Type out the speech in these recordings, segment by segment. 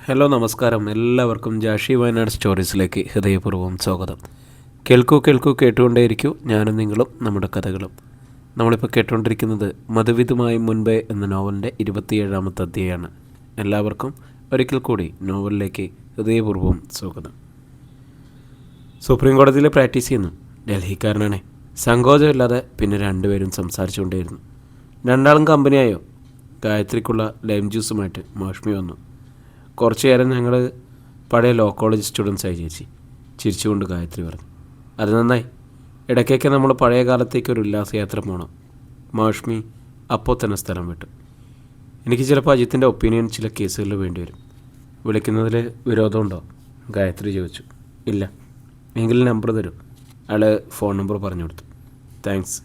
Hello നമസ്കാരം. എല്ലാവർക്കും ജാഷി വയനാട് സ്റ്റോറീസിലേക്ക് ഹൃദയപൂർവ്വം സ്വാഗതം. കേൾക്കൂ കേട്ടുകൊണ്ടേയിരിക്കൂ, ഞാനും നിങ്ങളും നമ്മുടെ കഥകളും. നമ്മളിപ്പോൾ കേട്ടുകൊണ്ടിരിക്കുന്നത് മധുവിധുമായി മുൻപേ എന്ന നോവലിൻ്റെ 27ാമത്തെ അധ്യായമാണ്. എല്ലാവർക്കും ഒരിക്കൽ കൂടി നോവലിലേക്ക് ഹൃദയപൂർവ്വം സ്വാഗതം. സുപ്രീം കോടതിയിൽ പ്രാക്ടീസ് ചെയ്യുന്നു. ഡൽഹിക്കാരനാണേ. സങ്കോചമില്ലാതെ പിന്നെ രണ്ടുപേരും സംസാരിച്ചുകൊണ്ടേയിരുന്നു. രണ്ടാളും കമ്പനിയായോ? ഗായത്രിക്കുള്ള ലൈം ജ്യൂസുമായിട്ട് മൗഷ്മി വന്നു. കുറച്ച് നേരം ഞങ്ങൾ പഴയ ലോ കോളേജ് സ്റ്റുഡൻസായി ചേച്ചി, ചിരിച്ചുകൊണ്ട് ഗായത്രി പറഞ്ഞു. അത് നന്നായി. ഇടയ്ക്കൊക്കെ നമ്മൾ പഴയ കാലത്തേക്ക് ഒരു ഉല്ലാസയാത്ര പോകണം. മൗഷ്മി അപ്പോൾ തന്നെ സ്ഥലം വിട്ടു. എനിക്ക് ചിലപ്പോൾ അജിത്തിൻ്റെ ഒപ്പീനിയൻ ചില കേസുകളിൽ വേണ്ടി വരും. വിളിക്കുന്നതിൽ വിരോധമുണ്ടോ? ഗായത്രി ചോദിച്ചു. ഇല്ല. എങ്കിലും നമ്പർ തരും. അയാൾ ഫോൺ നമ്പർ പറഞ്ഞു കൊടുത്തു. താങ്ക്സ്.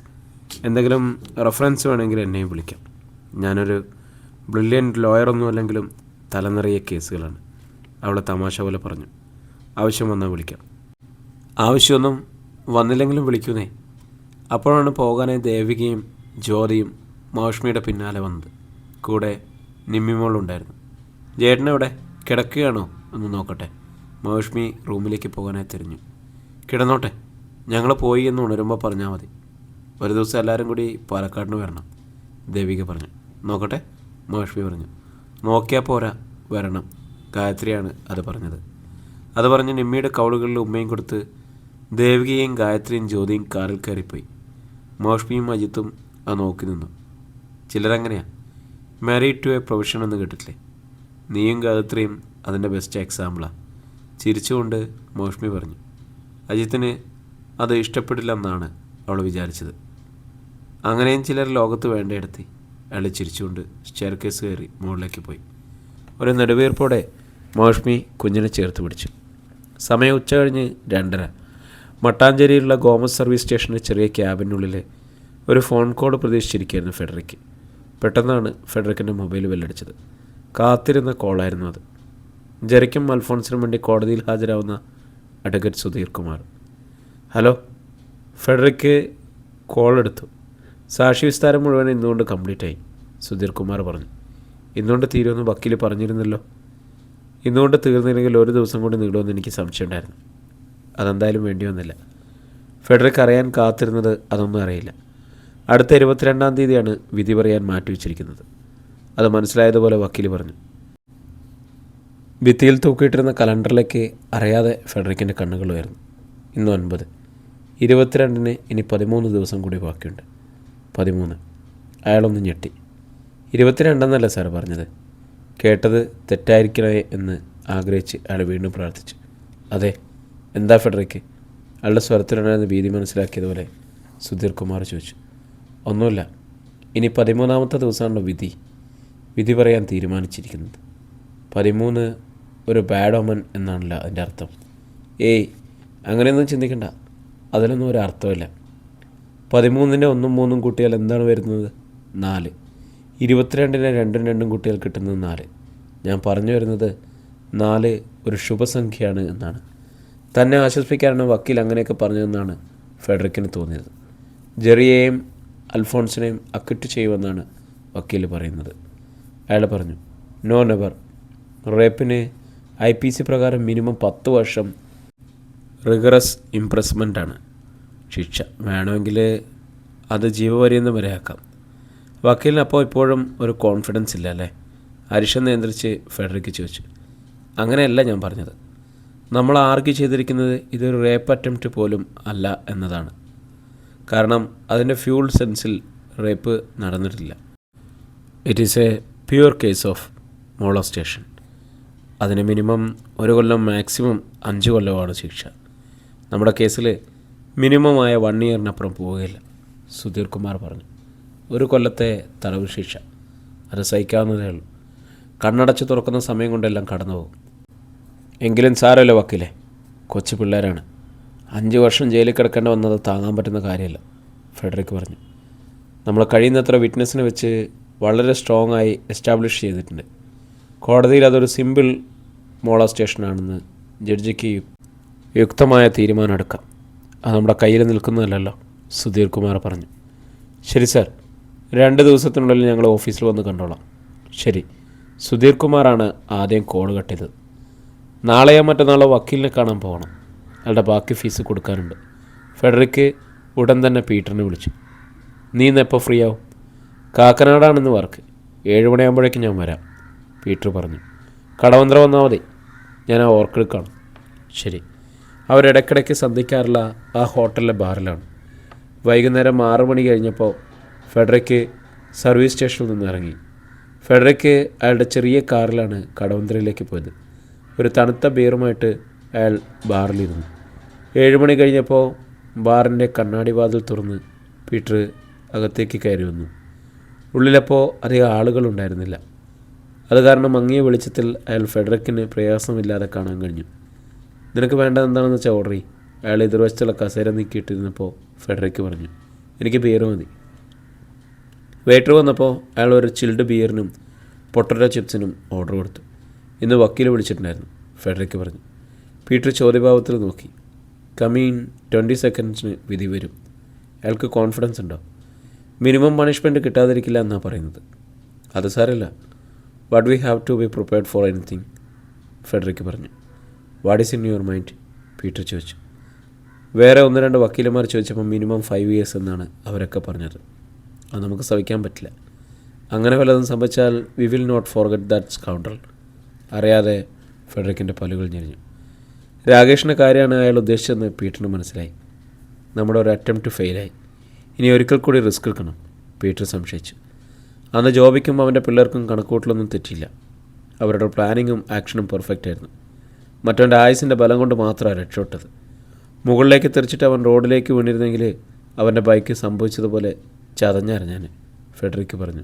എന്തെങ്കിലും റെഫറൻസ് വേണമെങ്കിൽ എന്നെയും വിളിക്കാം. ഞാനൊരു ബ്രില്യൻറ്റ് ലോയറൊന്നും അല്ലെങ്കിലും തലനിറയെ കേസുകളാണ്. അവളെ തമാശ പോലെ പറഞ്ഞു. ആവശ്യം വന്നാൽ വിളിക്കാം. ആവശ്യമൊന്നും വന്നില്ലെങ്കിലും വിളിക്കുന്നേ. അപ്പോഴാണ് പോകാനായി ദേവികയും ജ്യോതിയും മൗഷ്മിയുടെ പിന്നാലെ വന്നത്. കൂടെ നിമ്മിമോളുണ്ടായിരുന്നു. ജേട്ടനെവിടെ? കിടക്കുകയാണോ? ഒന്ന് നോക്കട്ടെ. മൗഷ്മി റൂമിലേക്ക് പോകാനായി തിരിഞ്ഞു. കിടന്നോട്ടെ, ഞങ്ങൾ പോയി എന്ന് ഉണരുമ്പോൾ പറഞ്ഞാൽ മതി. ഒരു ദിവസം എല്ലാവരും കൂടി പാലക്കാടിന് വരണം, ദേവിക പറഞ്ഞു. നോക്കട്ടെ, മൗഷ്മി പറഞ്ഞു. നോക്കിയാൽ പോരാ, വരണം. ഗായത്രിയാണ് അത് പറഞ്ഞത്. അത് പറഞ്ഞ് നിമ്മിയുടെ കൗളുകളിൽ ഉമ്മയും കൊടുത്ത് ദേവികയും ഗായത്രിയും ജ്യോതിയും കാറിൽ കയറിപ്പോയി. മൗഷ്മിയും അജിത്തും അത് നോക്കി നിന്നു. ചിലരങ്ങനെയാണ്. മാരീഡ് ടു എ പ്രൊഫഷൻ എന്ന് കേട്ടിട്ടില്ലേ? നീയും ഗായത്രിയും അതിൻ്റെ ബെസ്റ്റ് എക്സാമ്പിളാണ്. ചിരിച്ചുകൊണ്ട് മൗഷ്മി പറഞ്ഞു. അജിത്തിന് അത് ഇഷ്ടപ്പെടില്ലെന്നാണ് അവൾ വിചാരിച്ചത്. അങ്ങനെയും ചിലർ ലോകത്ത് വേണ്ടയിടത്തി. അയാൾ ചിരിച്ചുകൊണ്ട് സ്റ്റെയർ കേസ് കയറി മുകളിലേക്ക് പോയി. ഒരു നെടുവീർപ്പോടെ മൗഷ്മി കുഞ്ഞിനെ ചേർത്ത് പിടിച്ചു. സമയം ഉച്ച കഴിഞ്ഞ് 2:30. മട്ടാഞ്ചേരിയിലുള്ള ഗോമസ് സർവീസ് സ്റ്റേഷനിലെ ചെറിയ ക്യാബിനുള്ളിൽ ഒരു ഫോൺ കോൾ പ്രതീക്ഷിച്ചിരിക്കുകയായിരുന്നു ഫെഡറിക്ക്. പെട്ടെന്നാണ് ഫെഡറിക്കിൻ്റെ മൊബൈൽ ബെല്ലടിച്ചത്. കാത്തിരുന്ന കോളായിരുന്നു അത്. ജെറിക്കും അൽഫോൺസിനും വേണ്ടി കോടതിയിൽ ഹാജരാവുന്ന advocate Sudheer Kumar. Hello. Frederick call എടുത്തു. സാക്ഷി വിസ്താരം മുഴുവൻ ഇന്നുകൊണ്ട് കംപ്ലീറ്റായി, സുധീർ കുമാർ പറഞ്ഞു. ഇന്നുകൊണ്ട് തീരുമെന്ന് വക്കീൽ പറഞ്ഞിരുന്നല്ലോ. ഇന്നുകൊണ്ട് തീർന്നില്ലെങ്കിൽ ഒരു ദിവസം കൊണ്ട് നീളുമെന്ന് എനിക്ക് സംശയമുണ്ടായിരുന്നു. അതെന്തായാലും വേണ്ടി വന്നില്ല. ഫെഡറിക്ക് അറിയാൻ കാത്തിരുന്നത് അതൊന്നും അറിയില്ല. അടുത്ത 22-ാം തീയതിയാണ് വിധി പറയാൻ മാറ്റിവെച്ചിരിക്കുന്നത്. അത് മനസ്സിലായതുപോലെ വക്കീൽ പറഞ്ഞു. ഭിത്തിയിൽ തൂക്കിയിട്ടിരുന്ന കലണ്ടറിലേക്ക് അറിയാതെ ഫെഡറിക്കിൻ്റെ കണ്ണുകൾ ഉയർന്നു. ഇന്ന് 9, 22-ന് ഇനി 13 ദിവസം കൂടി ബാക്കിയുണ്ട്. 13. അയാളൊന്ന് ഞെട്ടി. 22 എന്നല്ല സാർ പറഞ്ഞത്? കേട്ടത് തെറ്റായിരിക്കണേ എന്ന് ആഗ്രഹിച്ച് അയാൾ വീണ്ടും പ്രാർത്ഥിച്ചു. അതെ. എന്താ ഫെഡറിക്ക്? അയാളുടെ സ്വരത്തിലുണ്ടായിരുന്ന ഭീതി മനസ്സിലാക്കിയതുപോലെ സുധീർ കുമാർ ചോദിച്ചു. ഒന്നുമില്ല. ഇനി 13ാമത്തെ ദിവസമാണല്ലോ വിധി പറയാൻ തീരുമാനിച്ചിരിക്കുന്നത്. 13 ഒരു ബാഡ് ഓമൻ എന്നാണല്ലോ അതിൻ്റെ അർത്ഥം. ഏയ്, അങ്ങനെയൊന്നും ചിന്തിക്കണ്ട. അതിലൊന്നും ഒരു അർത്ഥമില്ല. 13-ന് 1ഉം 3ഉം കൂട്ടിയാൽ എന്താണ് വരുന്നത്? 4. 22-ന് 2ഉം 2ഉം കൂട്ടിയാൽ കിട്ടുന്നത് 4. ഞാൻ പറഞ്ഞു വരുന്നത് 4 ഒരു ശുഭസംഖ്യയാണ് എന്നാണ്. തന്നെ ആശ്വസിപ്പിക്കാനാണ് വക്കീൽ അങ്ങനെയൊക്കെ പറഞ്ഞതെന്നാണ് ഫെഡറിക്കിന് തോന്നിയത്. ജെറിയെയും അൽഫോൺസിനെയും അക്വിറ്റ് ചെയ്യുമെന്നാണ് വക്കീൽ പറയുന്നത്. അയാൾ പറഞ്ഞു. No never. റേപ്പിന് IPC പ്രകാരം മിനിമം 10 വർഷം റിഗറസ് ഇംപ്രസ്മെൻ്റാണ് ശിക്ഷ. വേണമെങ്കിൽ അത് ജീവപര്യന്തം വരെ ആക്കാം. വക്കീലിന് അപ്പോൾ ഇപ്പോഴും ഒരു കോൺഫിഡൻസ് ഇല്ല അല്ലേ? അരിശം നിയന്ത്രിച്ച് ഫെഡറിക്ക് ചോദിച്ചു. അങ്ങനെയല്ല ഞാൻ പറഞ്ഞത്. നമ്മൾ ആർഗ്യൂ ചെയ്തിരിക്കുന്നത് ഇതൊരു റേപ്പ് അറ്റംപ്റ്റ് പോലും അല്ല എന്നതാണ്. കാരണം അതിൻ്റെ ഫ്യൂൾ സെൻസിൽ റേപ്പ് നടന്നിട്ടില്ല. It is A pure case of molestation. അതിന് മിനിമം 1 കൊല്ലം, മാക്സിമം 5 കൊല്ലമാണ് ശിക്ഷ. നമ്മുടെ കേസിൽ മിനിമമായ 1 ഇയറിനപ്പുറം പോവുകയില്ല, സുധീർ കുമാർ പറഞ്ഞു. 1 കൊല്ലത്തെ തടവ് ശിക്ഷ, അത് സഹിക്കാവുന്നതേ ഉള്ളൂ. കണ്ണടച്ച് തുറക്കുന്ന സമയം കൊണ്ടെല്ലാം കടന്നു പോകും. എങ്കിലും സാരമല്ല വക്കീലെ, കൊച്ചു പിള്ളേരാണ്. 5 വർഷം ജയിലിൽ കിടക്കേണ്ടി വന്നത് താങ്ങാൻ പറ്റുന്ന കാര്യമല്ല, ഫെഡറിക്ക് പറഞ്ഞു. നമ്മൾ കഴിയുന്നത്ര വിറ്റ്നസ്സിനെ വെച്ച് വളരെ സ്ട്രോങ് ആയി എസ്റ്റാബ്ലിഷ് ചെയ്തിട്ടുണ്ട്. കോടതിയിൽ അതൊരു സിമ്പിൾ മോളസ്റ്റേഷനാണെന്ന് ജഡ്ജിക്ക് യുക്തമായ തീരുമാനം എടുക്കാം. അത് നമ്മുടെ കയ്യിൽ നിൽക്കുന്നതല്ലല്ലോ, സുധീർ കുമാർ പറഞ്ഞു. ശരി സാർ, 2 ദിവസത്തിനുള്ളിൽ ഞങ്ങൾ ഓഫീസിൽ വന്ന് കണ്ടോളാം. ശരി. സുധീർ കുമാറാണ് ആദ്യം കോൾ കട്ട് ചെയ്തത്. നാളെയോ മറ്റന്നാളോ വക്കീലിനെ കാണാൻ പോകണം. അയാളുടെ ബാക്കി ഫീസ് കൊടുക്കാനുണ്ട്. ഫെഡറിക്ക് ഉടൻ തന്നെ പീറ്ററിനെ വിളിച്ചു. നീ ഇന്ന് എപ്പോൾ ഫ്രീ ആവും? കാക്കനാടാണെന്ന് വർക്ക്. 7 മണിയാകുമ്പോഴേക്കും ഞാൻ വരാം, പീറ്റർ പറഞ്ഞു. കടവന്ത്ര വന്നാൽ മതി, ഞാൻ ആ ഓർക്കിഡ് കാണും. ശരി. അവരിടയ്ക്കിടയ്ക്ക് സന്ധിക്കാറുള്ള ആ ഹോട്ടലിലെ ബാറിലാണ്. വൈകുന്നേരം 6 മണി കഴിഞ്ഞപ്പോൾ ഫെഡറിക്ക് സർവീസ് സ്റ്റേഷനിൽ നിന്ന് ഇറങ്ങി. ഫെഡറിക്ക് അയാളുടെ ചെറിയ കാറിലാണ് കടവന്ത്രയിലേക്ക് പോയത്. ഒരു തണുത്ത ബിയറുമായിട്ട് അയാൾ ബാറിലിരുന്നു. 7 മണി കഴിഞ്ഞപ്പോൾ ബാറിൻ്റെ കണ്ണാടി വാതിൽ തുറന്ന് പീറ്റർ അകത്തേക്ക് കയറി വന്നു. ഉള്ളിലപ്പോൾ അധികം ആളുകളുണ്ടായിരുന്നില്ല. അത് കാരണം മങ്ങിയ വെളിച്ചത്തിൽ അയാൾ ഫെഡറിക്കിന് പ്രയാസമില്ലാതെ കാണാൻ കഴിഞ്ഞു. നിനക്ക് വേണ്ടത് എന്താണെന്ന് വെച്ചാൽ ഓർഡർ ചെയ്യും, അയാൾ എതിർവശത്തുള്ള കസേര നീക്കിയിട്ടിരുന്നപ്പോൾ ഫെഡറിക്ക് പറഞ്ഞു. എനിക്ക് ബിയർ മതി. വെയിറ്റർ വന്നപ്പോൾ അയാൾ ഒരു ചിൽഡ് ബിയറിനും പൊട്ടറ്റോ ചിപ്സിനും ഓർഡർ കൊടുത്തു. ഇന്ന് വക്കീൽ വിളിച്ചിട്ടുണ്ടായിരുന്നു, ഫെഡറിക്ക് പറഞ്ഞു. പീറ്റർ ചോദ്യഭാവത്തിൽ നോക്കി. കമീൻ 20 സെക്കൻഡ്സിന് വിധി വരും. അയാൾക്ക് കോൺഫിഡൻസ് ഉണ്ടോ? മിനിമം പണിഷ്മെൻറ്റ് കിട്ടാതിരിക്കില്ല എന്നാണ് പറയുന്നത്. അത് സാരമില്ല. But we have to be prepared for anything, Frederick പറഞ്ഞു. What is in your mind? Peter ചോദിച്ചു. വേറെ 1-2 വക്കീലന്മാർ ചോദിച്ചപ്പോൾ മിനിമം 5 years എന്നാണ് അവരൊക്കെ പറഞ്ഞത്. അത് നമുക്ക് സഹിക്കാൻ പറ്റില്ല. അങ്ങനെ വല്ലതും സംഭവിച്ചാൽ we will not forget that scoundrel. അറിയാതെ ഫെഡറിക്കിൻ്റെ പല്ലുകൾ ഞെരിഞ്ഞു. രാകേഷിൻ്റെ കാര്യമാണ് അയാൾ ഉദ്ദേശിച്ചതെന്ന് പീറ്ററിന് മനസ്സിലായി. നമ്മുടെ ഒരു അറ്റംപ്റ്റ് ഫെയിലായി. ഇനി ഒരിക്കൽ കൂടി റിസ്ക് എടുക്കണം, പീറ്റർ സംശയിച്ചു. അന്ന് ജോബിക്കും അവൻ്റെ പിള്ളേർക്കും കണക്കൂട്ടലൊന്നും തെറ്റില്ല. അവരുടെ പ്ലാനിങ്ങും ആക്ഷനും പെർഫെക്റ്റ് ആയിരുന്നു. മറ്റവൻ്റെ ആയുസിൻ്റെ ബലം കൊണ്ട് മാത്രമാണ് രക്ഷപ്പെട്ടത്. മുകളിലേക്ക് തെറിച്ചിട്ട് അവൻ റോഡിലേക്ക് വീണിരുന്നെങ്കിൽ അവൻ്റെ ബൈക്ക് സംഭവിച്ചതുപോലെ ചതഞ്ഞറിഞ്ഞാൻ, ഫെഡറിക്ക് പറഞ്ഞു.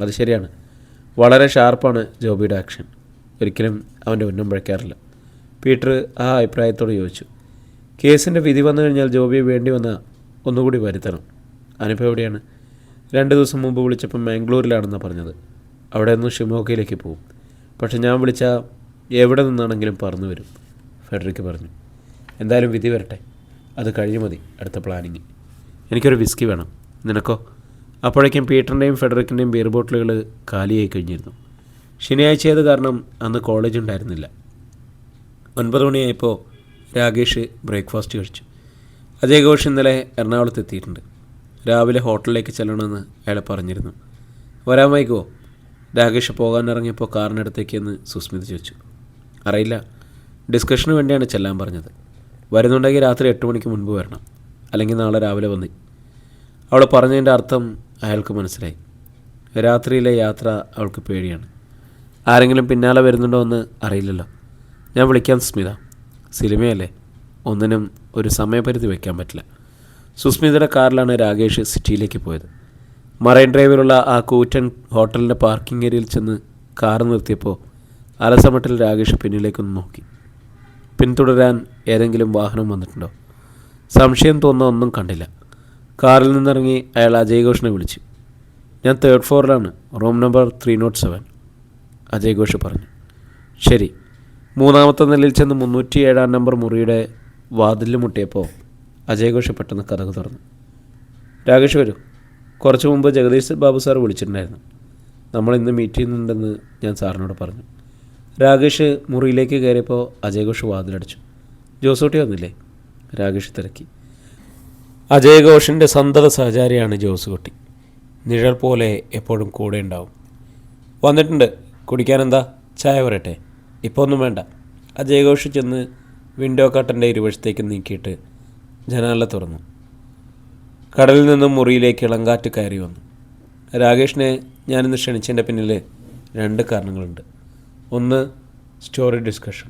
അത് ശരിയാണ്. വളരെ ഷാർപ്പാണ് ജോബിയുടെ ആക്ഷൻ. ഒരിക്കലും അവൻ്റെ ഉന്നം പഴയ്ക്കാറില്ല, പീറ്റർ ആ അഭിപ്രായത്തോട് യോജിച്ചു. കേസിൻ്റെ വിധി വന്നു കഴിഞ്ഞാൽ ജോബിയെ വേണ്ടി വന്ന ഒന്നുകൂടി വരുത്തണം. അനുഭവം എവിടെയാണ്? 2 ദിവസം മുമ്പ് വിളിച്ചപ്പം മാംഗ്ലൂരിലാണെന്നാണ് പറഞ്ഞത്. അവിടെ നിന്ന് ഷിമോഗയിലേക്ക് പോകും. പക്ഷെ ഞാൻ വിളിച്ചാൽ എവിടെ നിന്നാണെങ്കിലും പറന്നു വരും, ഫെഡറിക്ക് പറഞ്ഞു. എന്തായാലും വിധി വരട്ടെ, അത് കഴിഞ്ഞു മതി അടുത്ത പ്ലാനിങ്. എനിക്കൊരു വിസ്കി വേണം. നിനക്കോ? അപ്പോഴേക്കും പീറ്ററിൻ്റെയും ഫെഡറിക്കിൻ്റെയും ബിയർ ബോട്ടിലുകൾ കാലിയായി കഴിഞ്ഞിരുന്നു. ശനിയാഴ്ചയത് കാരണം അന്ന് കോളേജ് ഉണ്ടായിരുന്നില്ല. 9 മണിയായപ്പോൾ രാകേഷ് ബ്രേക്ക്ഫാസ്റ്റ് കഴിച്ചു. അജയ് ഘോഷ് ഇന്നലെ എറണാകുളത്ത് എത്തിയിട്ടുണ്ട്. രാവിലെ ഹോട്ടലിലേക്ക് ചെല്ലണമെന്ന് അയാൾ പറഞ്ഞിരുന്നു. വരാൻ വൈകുമോ? രാകേഷ് പോകാൻ ഇറങ്ങിയപ്പോൾ കാറിനടുത്തേക്കെന്ന് സുസ്മിത ചോദിച്ചു. അറിയില്ല, ഡിസ്കഷന് വേണ്ടിയാണ് ചെല്ലാൻ പറഞ്ഞത്. വരുന്നുണ്ടെങ്കിൽ രാത്രി 8 മണിക്ക് മുൻപ് വരണം, അല്ലെങ്കിൽ നാളെ രാവിലെ വന്ന്. അവൾ പറഞ്ഞതിൻ്റെ അർത്ഥം അയാൾക്ക് മനസ്സിലായി. രാത്രിയിലെ യാത്ര അവൾക്ക് പേടിയാണ്. ആരെങ്കിലും പിന്നാലെ വരുന്നുണ്ടോ എന്ന് അറിയില്ലല്ലോ. ഞാൻ വിളിക്കാം സ്മിത. സിനിമയല്ലേ, ഒന്നിനും ഒരു സമയപരിധി വയ്ക്കാൻ പറ്റില്ല. സുസ്മിതയുടെ കാറിലാണ് രാകേഷ് സിറ്റിയിലേക്ക് പോയത്. മറൈൻ ഡ്രൈവിലുള്ള ആ കൂറ്റൻ ഹോട്ടലിൻ്റെ പാർക്കിംഗ് ഏരിയയിൽ ചെന്ന് കാർ നിർത്തിയപ്പോൾ അലസമട്ടിൽ രാകേഷ് പിന്നിലേക്കൊന്ന് നോക്കി. പിന്തുടരാൻ ഏതെങ്കിലും വാഹനം വന്നിട്ടുണ്ടോ? സംശയം തോന്നുന്ന ഒന്നും കണ്ടില്ല. കാറിൽ നിന്നിറങ്ങി അയാൾ അജയ് ഘോഷിനെ വിളിച്ചു. ഞാൻ 3rd ഫ്ലോറിലാണ്, റൂം നമ്പർ 307, അജയ് ഘോഷ് പറഞ്ഞു. ശരി. 3ാമത്തെ നിലയിൽ ചെന്ന് 307 നമ്പർ മുറിയുടെ വാതിലിൽ മുട്ടിയപ്പോൾ അജയ് ഘോഷ് പെട്ടെന്ന് കതക് തുറന്നു. രാകേഷ് വരൂ. കുറച്ച് മുമ്പ് ജഗദീഷ് ബാബു സാർ വിളിച്ചിട്ടുണ്ടായിരുന്നു. നമ്മൾ ഇന്ന് മീറ്റ് ചെയ്യുന്നുണ്ടെന്ന് ഞാൻ സാറിനോട് പറഞ്ഞു. രാകേഷ് മുറിയിലേക്ക് കയറിയപ്പോൾ അജയ് ഘോഷ് വാതിലടച്ചു. ജോസൂട്ടി വന്നില്ലേ? രാകേഷ് തിരക്കി. അജയ് ഘോഷിൻ്റെ സന്തത സഹചാരിയാണ് ജോസുകുട്ടി. നിഴൽ പോലെ എപ്പോഴും കൂടെ ഉണ്ടാവും. വന്നിട്ടുണ്ട്. കുടിക്കാനെന്താ? ചായ വരട്ടെ? ഇപ്പോൾ ഒന്നും വേണ്ട. അജയ് ഘോഷ് ചെന്ന് വിൻഡോ കട്ടൻ്റെ ഇരുവശത്തേക്ക് നീക്കിയിട്ട് ജനാല തുറന്നു. കടലിൽ നിന്നും മുറിയിലേക്ക് ഇളങ്കാറ്റ് കയറി വന്നു. രാകേഷിനെ ഞാനിന്ന് ക്ഷണിച്ചതിൻ്റെ പിന്നിൽ 2 കാരണങ്ങളുണ്ട്. ഒന്ന്, സ്റ്റോറി ഡിസ്കഷൻ.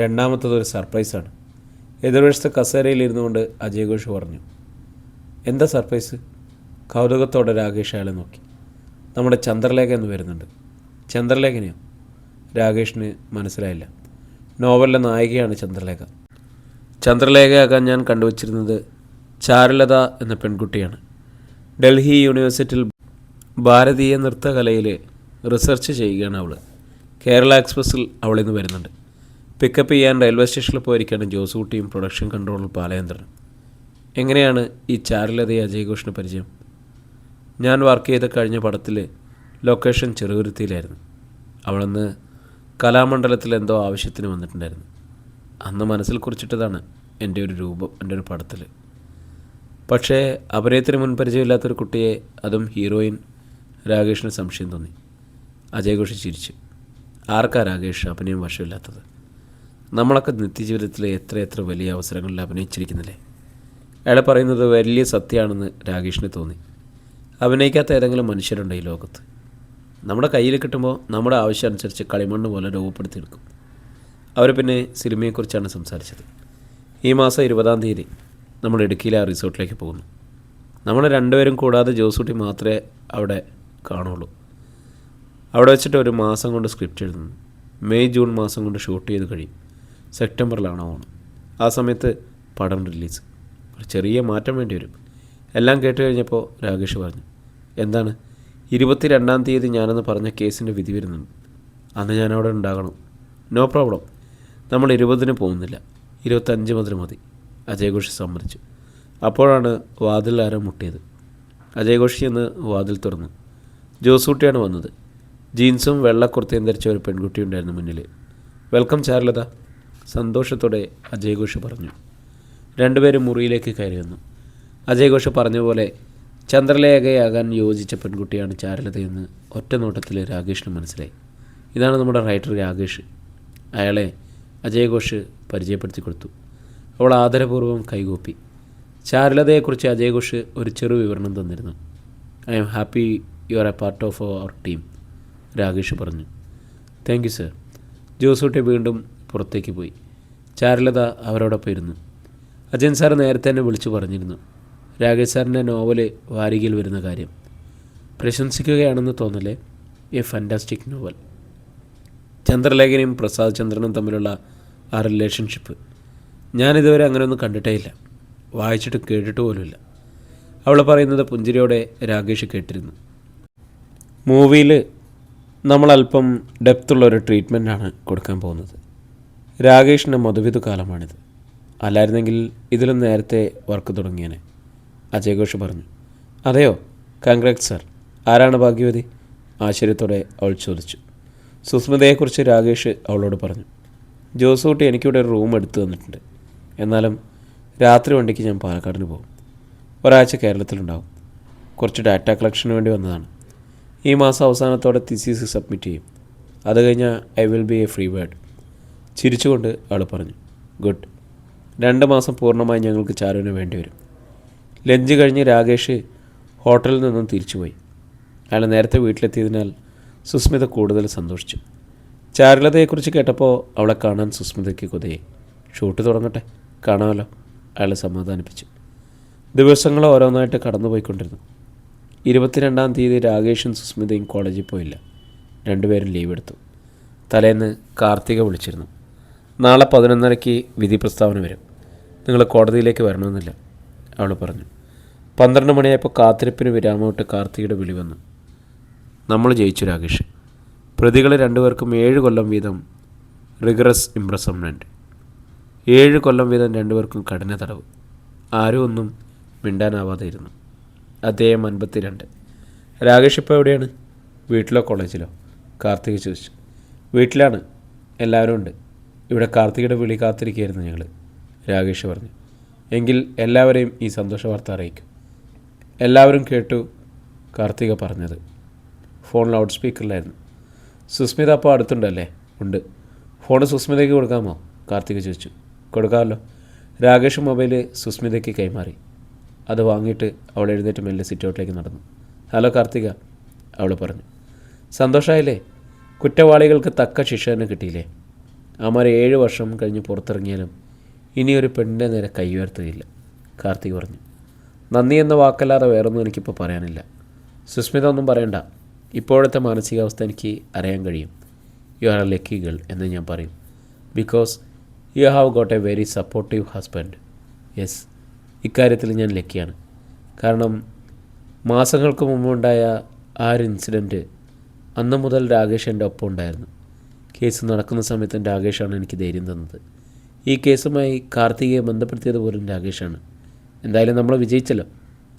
രണ്ടാമത്തത് ഒരു സർപ്രൈസാണ്. എതിർവശത്തെ കസേരയിൽ കൊണ്ട് അജയ് ഘോഷ് പറഞ്ഞു. എന്താ സർപ്രൈസ്? കൗതുകത്തോടെ രാകേഷ് അയാളെ നോക്കി. നമ്മുടെ ചന്ദ്രലേഖ എന്ന് വരുന്നുണ്ട്. ചന്ദ്രലേഖനെയോ? രാകേഷിന് മനസ്സിലായില്ല. നോവലിലെ നായികയാണ് ചന്ദ്രലേഖ. ചന്ദ്രലേഖയാകാൻ ഞാൻ കണ്ടുവച്ചിരുന്നത് ചാരുലത എന്ന പെൺകുട്ടിയാണ്. ഡൽഹി യൂണിവേഴ്സിറ്റിയിൽ ഭാരതീയ നൃത്തകലയിൽ റിസർച്ച് ചെയ്യുകയാണ് അവൾ. കേരള എക്സ്പ്രസ്സിൽ അവളിന്ന് വരുന്നുണ്ട്. പിക്കപ്പ് ചെയ്യാൻ റെയിൽവേ സ്റ്റേഷനിൽ പോയിരിക്കുകയാണ് ജോസുകുട്ടിയും പ്രൊഡക്ഷൻ കൺട്രോളർ പാലയന്ത്രനും. എങ്ങനെയാണ് ഈ ചാരുലതയെ അജയ് ഘോഷിന് പരിചയം? ഞാൻ വർക്ക് ചെയ്ത കഴിഞ്ഞ പടത്തിൽ ലൊക്കേഷൻ ചെറുകുരുത്തിയിലായിരുന്നു. അവളന്ന് കലാമണ്ഡലത്തിൽ എന്തോ ആവശ്യത്തിന് വന്നിട്ടുണ്ടായിരുന്നു. അന്ന് മനസ്സിൽ കുറിച്ചിട്ടതാണ് എൻ്റെ ഒരു രൂപം, എൻ്റെ ഒരു പടത്തിൽ. പക്ഷേ അഭിനയത്തിന് മുൻപരിചയമില്ലാത്തൊരു കുട്ടിയെ, അതും ഹീറോയിൻ, രാകേഷിന് സംശയം തോന്നി. അജയ് ഘോഷ് ചിരിച്ചു. ആർക്കാ രാകേഷ് അഭിനയം വശമില്ലാത്തത്? നമ്മളൊക്കെ നിത്യജീവിതത്തിൽ എത്ര വലിയ അവസരങ്ങളിൽ അഭിനയിച്ചിരിക്കുന്നില്ലേ? അയാൾ പറയുന്നത് വലിയ സത്യമാണെന്ന് രാകേഷിന് തോന്നി. അഭിനയിക്കാത്ത ഏതെങ്കിലും മനുഷ്യരുണ്ടോ ഈ ലോകത്ത്? നമ്മുടെ കയ്യിൽ കിട്ടുമ്പോൾ നമ്മുടെ ആവശ്യം അനുസരിച്ച് കളിമണ്ണ് പോലെ രൂപപ്പെടുത്തിയെടുക്കും. അവർ പിന്നെ സിനിമയെക്കുറിച്ചാണ് സംസാരിച്ചത്. ഈ മാസം 20-ാം തീയതി നമ്മൾ ഇടുക്കിയിലെ ആ റിസോർട്ടിലേക്ക് പോകുന്നു. നമ്മൾ രണ്ടുപേരും കൂടാതെ ജോസൂട്ടി മാത്രമേ അവിടെ കാണുള്ളൂ. അവിടെ വെച്ചിട്ട് ഒരു മാസം കൊണ്ട് സ്ക്രിപ്റ്റ് എഴുതുന്നു. മെയ് ജൂൺ മാസം കൊണ്ട് ഷൂട്ട് ചെയ്ത് കഴിയും. സെപ്റ്റംബറിലാണ് ഓണം. ആ സമയത്ത് പടം റിലീസ്. ഒരു ചെറിയ മാറ്റം വേണ്ടി വരും. എല്ലാം കേട്ട് കഴിഞ്ഞപ്പോൾ രാകേഷ് പറഞ്ഞു, എന്താണ് 22-ാം തീയതി ഞാനെന്ന് പറഞ്ഞ കേസിൻ്റെ വിധി വരുന്നുണ്ട്. അന്ന് ഞാനവിടെ ഉണ്ടാകണം. No problem. നമ്മൾ 20-ന് പോകുന്നില്ല, 25 മുതൽ മതി. അജയ് ഘോഷ് സമ്മതിച്ചു. അപ്പോഴാണ് വാതിൽ ആരോ മുട്ടിയത്. അജയ് ഘോഷ് എന്ന് വാതിൽ തുറന്നു. ജോസൂട്ടിയാണ് വന്നത്. ജീൻസും വെള്ളക്കുർത്തയും ധരിച്ച ഒരു പെൺകുട്ടി ഉണ്ടായിരുന്നു മുന്നിൽ. വെൽക്കം ചാരുലത, സന്തോഷത്തോടെ അജയ് ഘോഷ് പറഞ്ഞു. രണ്ടുപേരും മുറിയിലേക്ക് കയറി വന്നു. അജയ് ഘോഷ് പറഞ്ഞ പോലെ ചന്ദ്രലേഖയാകാൻ യോജിച്ച പെൺകുട്ടിയാണ് ചാരുലതയെന്ന് ഒറ്റ നോട്ടത്തിൽ രാകേഷിന് മനസ്സിലായി. ഇതാണ് നമ്മുടെ റൈറ്റർ രാകേഷ്. അയാളെ അജയ് ഘോഷ് പരിചയപ്പെടുത്തി കൊടുത്തു. അവൾ ആദരപൂർവ്വം കൈകൂപ്പി. ചാരുലതയെക്കുറിച്ച് അജയ് ഘോഷ് ഒരു ചെറു വിവരണം തന്നിരുന്നു. I am happy you are a part of our team, Rakesh പറഞ്ഞു. Thank you sir. ജോസൂട്ടി വീണ്ടും പുറത്തേക്ക് പോയി. ചാരുലത അവരോടൊപ്പം ഇരുന്നു. അജയൻ സാർ നേരത്തെ തന്നെ വിളിച്ചു പറഞ്ഞിരുന്നു രാകേഷ് സാറിൻ്റെ നോവൽ വാരികയിൽ വരുന്ന കാര്യം. പ്രശംസിക്കുകയാണെന്ന് തോന്നലേ? A fantastic novel. ചന്ദ്രലേഖനും പ്രസാദ് ചന്ദ്രനും തമ്മിലുള്ള ആ റിലേഷൻഷിപ്പ് ഞാനിതുവരെ അങ്ങനെയൊന്നും കണ്ടിട്ടേ ഇല്ല, വായിച്ചിട്ട് കേട്ടിട്ട് പോലുമില്ല. അവൾ പറയുന്നത് പുഞ്ചിരിയോടെ രാകേഷ് കേട്ടിരുന്നു. മൂവിയിൽ നമ്മളല്പം ഡെപ്തുള്ളൊരു ട്രീറ്റ്മെൻറ്റാണ് കൊടുക്കാൻ പോകുന്നത്. രാകേഷിൻ്റെ മധുവിധു കാലമാണിത്. അല്ലായിരുന്നെങ്കിൽ ഇതിലും നേരത്തെ വർക്ക് തുടങ്ങിയേനെ, അജയ് ഘോഷ് പറഞ്ഞു. അതെയോ? Congrats sir. ആരാണ് ഭാഗ്യവതി? ആശ്ചര്യത്തോടെ അവൾ ചോദിച്ചു. സുസ്മിതയെക്കുറിച്ച് രാകേഷ് അവളോട് പറഞ്ഞു. ജോസൂട്ടി എനിക്കിവിടെ ഒരു റൂം എടുത്തു തന്നിട്ടുണ്ട്. എന്നാലും രാത്രി വണ്ടിക്ക് ഞാൻ പാലക്കാടിന് പോകും. ഒരാഴ്ച കേരളത്തിലുണ്ടാവും. കുറച്ച് ഡാറ്റ കളക്ഷന് വേണ്ടി വന്നതാണ്. ഈ മാസം അവസാനത്തോടെ തിസീസ് സബ്മിറ്റ് ചെയ്യും. അത് കഴിഞ്ഞാൽ I will be A free bird. ചിരിച്ചുകൊണ്ട് അവൾ പറഞ്ഞു. ഗുഡ്. 2 മാസം പൂർണ്ണമായി ഞങ്ങൾക്ക് ചാരുവിന് വേണ്ടി വരും. ലഞ്ച് കഴിഞ്ഞ് രാകേഷ് ഹോട്ടലിൽ നിന്നും തിരിച്ചുപോയി. അയാൾ നേരത്തെ വീട്ടിലെത്തിയതിനാൽ സുസ്മിത കൂടുതൽ സന്തോഷിച്ചു. ചാരുലതയെക്കുറിച്ച് കേട്ടപ്പോൾ അവളെ കാണാൻ സുസ്മിതയ്ക്ക് കൊതിയായി. ഷൂട്ട് തുടങ്ങട്ടെ, കാണാമല്ലോ, അയാൾ സമാധാനിപ്പിച്ചു. ദിവസങ്ങൾ ഓരോന്നായിട്ട് കടന്നുപോയിക്കൊണ്ടിരുന്നു. 22-ാം തീയതി രാകേഷും സുസ്മിതയും കോളേജിൽ പോയില്ല. രണ്ടുപേരും ലീവ് എടുത്തു. തലേന്ന് കാർത്തിക വിളിച്ചിരുന്നു. നാളെ 11:30 വിധി പ്രസ്താവന വരും. നിങ്ങൾ കോടതിയിലേക്ക് വരണമെന്നില്ല, അവൾ പറഞ്ഞു. 12 മണിയായപ്പോൾ കാത്തിരിപ്പിന് വിരാമമിട്ട് കാർത്തികയുടെ വിളി വന്നു. നമ്മൾ ജയിച്ചു രാകേഷ്. പ്രതികൾ 2 പേർക്കും 7 കൊല്ലം വീതം റിഗറസ് ഇംപ്രസൺമെൻറ്റ്. 7 കൊല്ലം വീതം 2 പേർക്കും കഠിന തടവ്. ആരും ഒന്നും മിണ്ടാനാവാതെ ഇരുന്നു. അദ്ദേഹം 52. രാകേഷ് ഇപ്പോൾ എവിടെയാണ്? വീട്ടിലോ കോളേജിലോ? കാർത്തിക ചോദിച്ചു. വീട്ടിലാണ്, എല്ലാവരും ഉണ്ട്. ഇവിടെ കാർത്തികയുടെ വിളി കാത്തിരിക്കുകയായിരുന്നു ഞങ്ങൾ, രാകേഷ് പറഞ്ഞു. എങ്കിൽ എല്ലാവരെയും ഈ സന്തോഷ വാർത്ത അറിയിക്കും. എല്ലാവരും കേട്ടു കാർത്തിക പറഞ്ഞത്. Phone loud സ്പീക്കറിലായിരുന്നു. സുസ്മിത അപ്പോൾ അടുത്തുണ്ടല്ലേ? ഉണ്ട്. ഫോൺ സുസ്മിതയ്ക്ക് കൊടുക്കാമോ? കാർത്തിക ചോദിച്ചു. കൊടുക്കാമല്ലോ. രാകേഷ് മൊബൈൽ സുസ്മിതയ്ക്ക് കൈമാറി. അത് വാങ്ങിയിട്ട് അവൾ എഴുന്നേറ്റ് മെല്ലെ സിറ്റൗട്ടിലേക്ക് നടന്നു. ഹലോ കാർത്തിക, അവൾ പറഞ്ഞു. സന്തോഷമായില്ലേ? കുറ്റവാളികൾക്ക് തക്ക ശിക്ഷ തന്നെ കിട്ടിയില്ലേ? അമർ 7 വർഷം കഴിഞ്ഞ് പുറത്തിറങ്ങിയാലും ഇനിയൊരു പെണ്ണിൻ്റെ നേരെ കൈ ഉയർത്തുകയില്ല, കാർത്തിക് പറഞ്ഞു. നന്ദി എന്ന വാക്കല്ലാതെ വേറൊന്നും എനിക്കിപ്പോൾ പറയാനില്ല. സുസ്മിത ഒന്നും പറയണ്ട. ഇപ്പോഴത്തെ മാനസികാവസ്ഥ എനിക്ക് അറിയാൻ കഴിയും. U are A lucky girl എന്ന് ഞാൻ പറയും. Because you have got A very supportive husband. Yes, ഇക്കാര്യത്തിൽ ഞാൻ ലക്കിയാണ്. കാരണം മാസങ്ങൾക്ക് മുമ്പുണ്ടായ ആ ഒരു ഇൻസിഡൻറ്റ്, അന്ന് മുതൽ രാകേഷ് എൻ്റെ ഒപ്പം ഉണ്ടായിരുന്നു. കേസ് നടക്കുന്ന സമയത്ത് രാകേഷാണ് എനിക്ക് ധൈര്യം തന്നത്. ഈ കേസുമായി കാർത്തികയെ ബന്ധപ്പെടുത്തിയത് പോലും രാകേഷാണ്. എന്തായാലും നമ്മൾ വിജയിച്ചല്ലോ.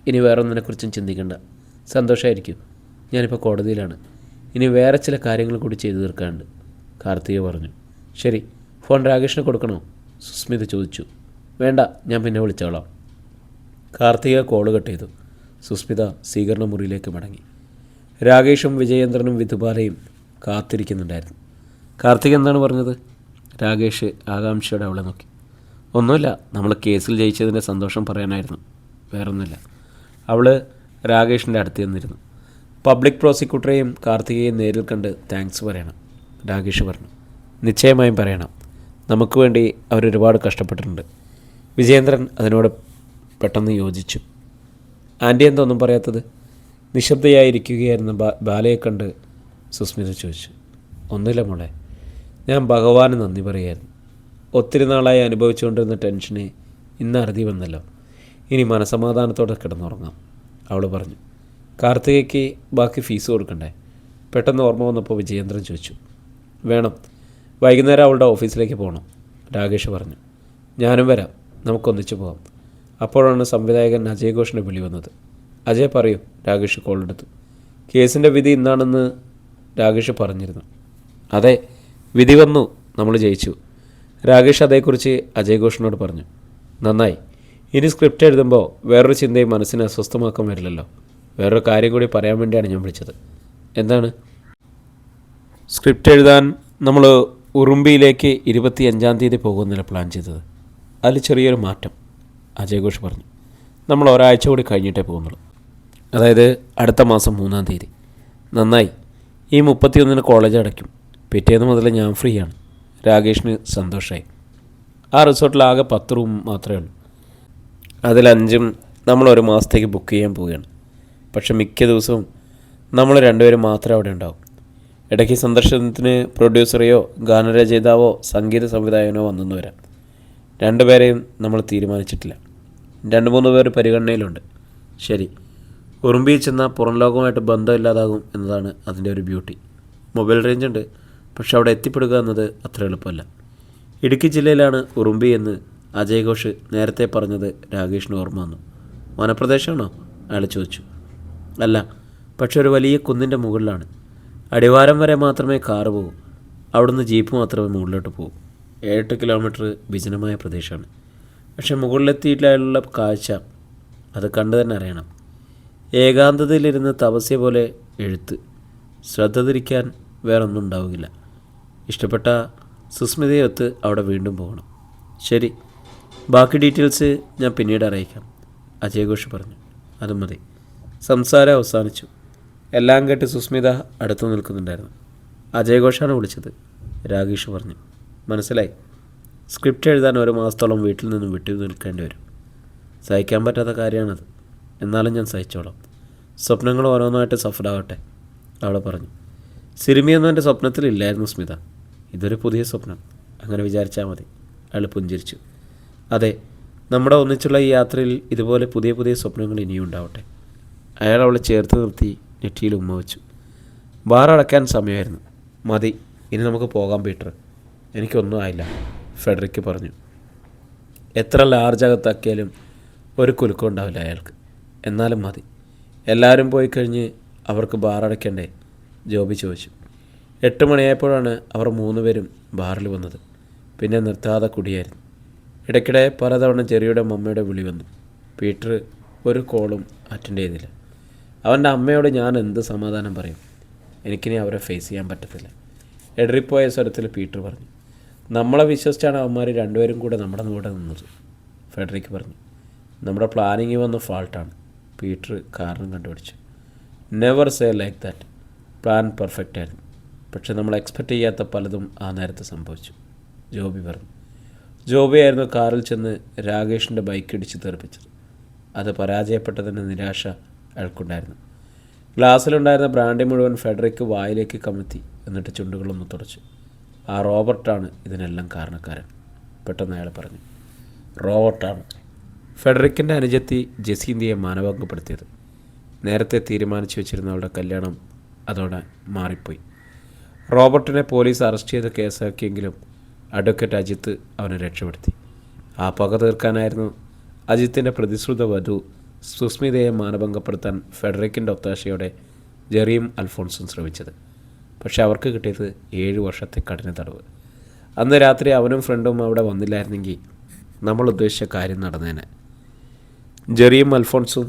ഇനി വേറെ ഒന്നിനെക്കുറിച്ചും ചിന്തിക്കേണ്ട. സന്തോഷമായിരിക്കും. ഞാനിപ്പോൾ കോടതിയിലാണ്. ഇനി വേറെ ചില കാര്യങ്ങൾ കൂടി ചെയ്തു തീർക്കാനുണ്ട്. കാർത്തിക പറഞ്ഞു. ശരി, ഫോൺ രാകേഷിന് കൊടുക്കണോ? സുസ്മിത ചോദിച്ചു. വേണ്ട, ഞാൻ പിന്നെ വിളിച്ചോളാം. കാർത്തിക കോള് കട്ട് ചെയ്തു. സുസ്മിത സ്വീകരണ മുറിയിലേക്ക് മടങ്ങി. രാകേഷും വിജയേന്ദ്രനും വിധുബാലയും കാത്തിരിക്കുന്നുണ്ടായിരുന്നു. കാർത്തിക് എന്താണ് പറഞ്ഞത്? രാകേഷ് ആകാംക്ഷയോടെ അവളെ നോക്കി. ഒന്നുമില്ല, നമ്മൾ കേസിൽ ജയിച്ചതിൻ്റെ സന്തോഷം പറയാനായിരുന്നു, വേറൊന്നുമില്ല. അവൾ രാകേഷിൻ്റെ അടുത്ത് നിന്നിരുന്നു. പബ്ലിക് പ്രോസിക്യൂട്ടറെയും കാർത്തികയെയും നേരിൽ കണ്ട് താങ്ക്സ് പറയണം, രാകേഷ് പറഞ്ഞു. നിശ്ചയമായും പറയണം. നമുക്ക് വേണ്ടി അവരൊരുപാട് കഷ്ടപ്പെട്ടിട്ടുണ്ട്. വിജയേന്ദ്രൻ അതിനോട് പെട്ടെന്ന് യോജിച്ചു. ആൻറ്റി എന്തൊന്നും പറയാത്തത്? നിശബ്ദയായിരിക്കുകയായിരുന്ന ബാലയെ കണ്ട് സുസ്മിത ചോദിച്ചു. ഒന്നുമില്ല മോളെ, ഞാൻ ഭഗവാന് നന്ദി പറയായിരുന്നു. ഒത്തിരി നാളായി അനുഭവിച്ചുകൊണ്ടിരുന്ന ടെൻഷനെ ഇന്ന് അറുതി വന്നല്ലോ. ഇനി മനസമാധാനത്തോടെ കിടന്നുറങ്ങാം, അവൾ പറഞ്ഞു. കാർത്തികയ്ക്ക് ബാക്കി ഫീസ് കൊടുക്കണ്ടേ? പെട്ടെന്ന് ഓർമ്മ വന്നപ്പോൾ വിജയേന്ദ്രൻ ചോദിച്ചു. വേണം, വൈകുന്നേരം അവളുടെ ഓഫീസിലേക്ക് പോകണം, രാകേഷ് പറഞ്ഞു. ഞാനും വരാം, നമുക്കൊന്നിച്ച് പോകാം. അപ്പോഴാണ് സംവിധായകൻ അജയ് ഘോഷിൻ്റെ വിളി വന്നത്. അജയ് പറയൂ, രാകേഷ് കോളെടുത്തു. കേസിൻ്റെ വിധി ഇന്നാണെന്ന് രാകേഷ് പറഞ്ഞിരുന്നു. അതെ, വിധി വന്നു, നമ്മൾ ജയിച്ചു. രാകേഷ് അതേക്കുറിച്ച് അജയ് ഘോഷിനോട് പറഞ്ഞു. നന്നായി. ഇനി സ്ക്രിപ്റ്റ് എഴുതുമ്പോൾ വേറൊരു ചിന്തയും മനസ്സിനെ അസ്വസ്ഥമാക്കാൻ വരില്ലല്ലോ. വേറൊരു കാര്യം കൂടി പറയാൻ വേണ്ടിയാണ് ഞാൻ വിളിച്ചത്. എന്താണ്? സ്ക്രിപ്റ്റ് എഴുതാൻ നമ്മൾ ഉറുമ്പിയിലേക്ക് 25-ാം തീയതി പോകുന്നതിന് പ്ലാൻ ചെയ്തത്. അതിൽ ചെറിയൊരു മാറ്റം, അജയ് ഘോഷ് പറഞ്ഞു. നമ്മൾ ഒരാഴ്ച കൂടി കഴിഞ്ഞിട്ടേ പോകുന്നുള്ളൂ, അതായത് അടുത്ത മാസം 3-ാം തീയതി. നന്നായി. ഈ 31-ന് കോളേജ് അടയ്ക്കും. പിറ്റേന്ന് മുതൽ ഞാൻ ഫ്രീ ആണ്. രാകേഷിന് സന്തോഷമായി. ആ റിസോർട്ടിൽ ആകെ 10 റൂം മാത്രമേ ഉള്ളൂ. അതിൽ 5ഉം നമ്മൾ ഒരു മാസത്തേക്ക് ബുക്ക് ചെയ്യാൻ പോവുകയാണ്. പക്ഷെ മിക്ക ദിവസവും നമ്മൾ രണ്ടുപേരും മാത്രമേ അവിടെ ഉണ്ടാവും. ഇടയ്ക്ക് സന്ദർശനത്തിന് പ്രൊഡ്യൂസറെയോ ഗാനരചയിതാവോ സംഗീത സംവിധായകനോ വന്നെന്ന് വരാം. രണ്ടുപേരെയും നമ്മൾ തീരുമാനിച്ചിട്ടില്ല. 2-3 പേർ പരിഗണനയിലുണ്ട്. ശരി, ഉറുമ്പിയിൽ ചെന്നാൽ പുറം ലോകവുമായിട്ട് ബന്ധമില്ലാതാകും എന്നതാണ് അതിൻ്റെ ഒരു ബ്യൂട്ടി. മൊബൈൽ റേഞ്ച് ഉണ്ട്, പക്ഷെ അവിടെ എത്തിപ്പെടുക എന്നത് അത്ര എളുപ്പമല്ല. ഇടുക്കി ജില്ലയിലാണ് ഉറുമ്പി എന്ന് അജയ് ഘോഷ് നേരത്തെ പറഞ്ഞത് രാകേഷിന് ഓർമ്മ വന്നു. വനപ്രദേശമാണോ? അയാൾ ചോദിച്ചു. അല്ല, പക്ഷെ ഒരു വലിയ കുന്നിൻ്റെ മുകളിലാണ്. അടിവാരം വരെ മാത്രമേ കാറ് പോകൂ. അവിടുന്ന് ജീപ്പ് മാത്രമേ മുകളിലോട്ട് പോകൂ. 7 കിലോമീറ്റർ വിജനമായ പ്രദേശമാണ്. പക്ഷെ മുകളിലെത്തിയിട്ടുള്ള കാഴ്ച അത് കണ്ടു തന്നെ അറിയണം. ഏകാന്തതയിലിരുന്ന് തപസ്യ പോലെ എഴുത്ത്. ശ്രദ്ധ തിരിക്കാൻ വേറൊന്നും ഉണ്ടാവുകയില്ല. ഇഷ്ടപ്പെട്ട സുസ്മിതയൊത്ത് അവിടെ വീണ്ടും പോകണം. ശരി, ബാക്കി ഡീറ്റെയിൽസ് ഞാൻ പിന്നീട് അറിയിക്കാം, അജയ് ഘോഷ് പറഞ്ഞു. അതും മതി. സംസാരം അവസാനിച്ചു. എല്ലാം കേട്ട് സുസ്മിത അടുത്തു നിൽക്കുന്നുണ്ടായിരുന്നു. അജയ് ഘോഷാണ് വിളിച്ചത്, രാകേഷ് പറഞ്ഞു. മനസ്സിലായി. സ്ക്രിപ്റ്റ് എഴുതാൻ 1 മാസത്തോളം വീട്ടിൽ നിന്ന് വിട്ടു നിൽക്കേണ്ടി വരും. സഹിക്കാൻ പറ്റാത്ത കാര്യമാണത്. എന്നാലും ഞാൻ സഹിച്ചോളാം. സ്വപ്നങ്ങൾ ഓരോന്നായിട്ട് സഫലമാവട്ടെ, അവൾ പറഞ്ഞു. സിനിമയൊന്നും എൻ്റെ സ്വപ്നത്തിലില്ലായിരുന്നു സ്മിത. ഇതൊരു പുതിയ സ്വപ്നം, അങ്ങനെ വിചാരിച്ചാൽ മതി, അയാൾ പുഞ്ചിരിച്ചു. അതെ, നമ്മുടെ ഒന്നിച്ചുള്ള ഈ യാത്രയിൽ ഇതുപോലെ പുതിയ പുതിയ സ്വപ്നങ്ങൾ ഇനിയും ഉണ്ടാവട്ടെ. അയാൾ അവളെ ചേർത്ത് നിർത്തി നെറ്റിയിൽ ഉമ്മ വെച്ചു. ബാർ അടയ്ക്കാൻ സമയമായിരുന്നു. മതി, ഇനി നമുക്ക് പോകാം പീറ്റർ. എനിക്കൊന്നും ആയില്ല, ഫെഡറിക്ക് പറഞ്ഞു. എത്ര ലാർജകത്താക്കിയാലും ഒരു കുലുക്കം ഉണ്ടാവില്ല അയാൾക്ക്. എന്നാലും മതി. എല്ലാവരും പോയി കഴിഞ്ഞ് അവർക്ക് ബാർ അടയ്ക്കണ്ടേ? ജോബി ചോദിച്ചു. 8 മണിയായപ്പോഴാണ് അവർ 3 പേരും ബാറിൽ വന്നത്. പിന്നെ നിർത്താതെ കുടിയായിരുന്നു. ഇടയ്ക്കിടെ പലതവണ ജെറിയുടെ മമ്മയുടെ വിളി വന്നു. പീറ്റർ ഒരു കോളും അറ്റൻഡ് ചെയ്തില്ല. അവൻ്റെ അമ്മയോട് ഞാൻ എന്ത് സമാധാനം പറയും? എനിക്കിനി അവരെ ഫേസ് ചെയ്യാൻ പറ്റത്തില്ല, എടറിപ്പോയ സ്വരത്തിൽ പീറ്റർ പറഞ്ഞു. നമ്മളെ വിശ്വസിച്ചാണ് അവന്മാർ 2 പേരും കൂടെ നമ്മുടെ കൂടെ നിന്നത്, ഫെഡറിക്ക് പറഞ്ഞു. നമ്മുടെ പ്ലാനിങ് വന്ന ഫാൾട്ടാണ്, പീറ്റർ കാരണം കണ്ടുപിടിച്ചു. Never say like that. Plan perfect ആയിരുന്നു, പക്ഷെ നമ്മൾ എക്സ്പെക്റ്റ് ചെയ്യാത്ത പലതും ആ നേരത്തെ സംഭവിച്ചു, ജോബി പറഞ്ഞു. ജോബിയായിരുന്നു കാറിൽ ചെന്ന് രാകേഷിൻ്റെ ബൈക്ക് ഇടിച്ച് തെറിപ്പിച്ചത്. അത് പരാജയപ്പെട്ടതിൻ്റെ നിരാശ അയാൾക്കുണ്ടായിരുന്നു. ഗ്ലാസ്സിലുണ്ടായിരുന്ന ബ്രാൻഡി മുഴുവൻ ഫെഡറിക്ക് വായിലേക്ക് കമഴ്ത്തി, എന്നിട്ട് ചുണ്ടുകളൊന്ന് തുടച്ചു. ആ റോബർട്ടാണ് ഇതിനെല്ലാം കാരണക്കാരൻ, പെട്ടെന്ന് അയാൾ പറഞ്ഞു. റോബർട്ടാണ് ഫെഡറിക്കിൻ്റെ അനുജത്തി ജസീന്തിയെ മാനഭംഗപ്പെടുത്തിയത്. നേരത്തെ തീരുമാനിച്ചു വെച്ചിരുന്ന അവളുടെ കല്യാണം അതോടെ മാറിപ്പോയി. റോബർട്ടിനെ പോലീസ് അറസ്റ്റ് ചെയ്ത് കേസാക്കിയെങ്കിലും അഡ്വക്കേറ്റ് അജിത്ത് അവനെ രക്ഷപ്പെടുത്തി. ആ പക തീർക്കാനായിരുന്നു അജിത്തിൻ്റെ പ്രതിശ്രുത വധു സുസ്മിതയെ മാനഭംഗപ്പെടുത്താൻ ഫെഡറിക്കിൻ്റെ ഒത്താശയോടെ ജെറിയും അൽഫോൺസും ശ്രമിച്ചത്. പക്ഷെ അവർക്ക് കിട്ടിയത് 7 വർഷത്തെ കഠിന തടവ്. അന്ന് രാത്രി അവനും ഫ്രണ്ടും അവിടെ വന്നില്ലായിരുന്നെങ്കിൽ നമ്മൾ ഉദ്ദേശിച്ച കാര്യം നടന്നേനെ. ജെറിയും അൽഫോൺസും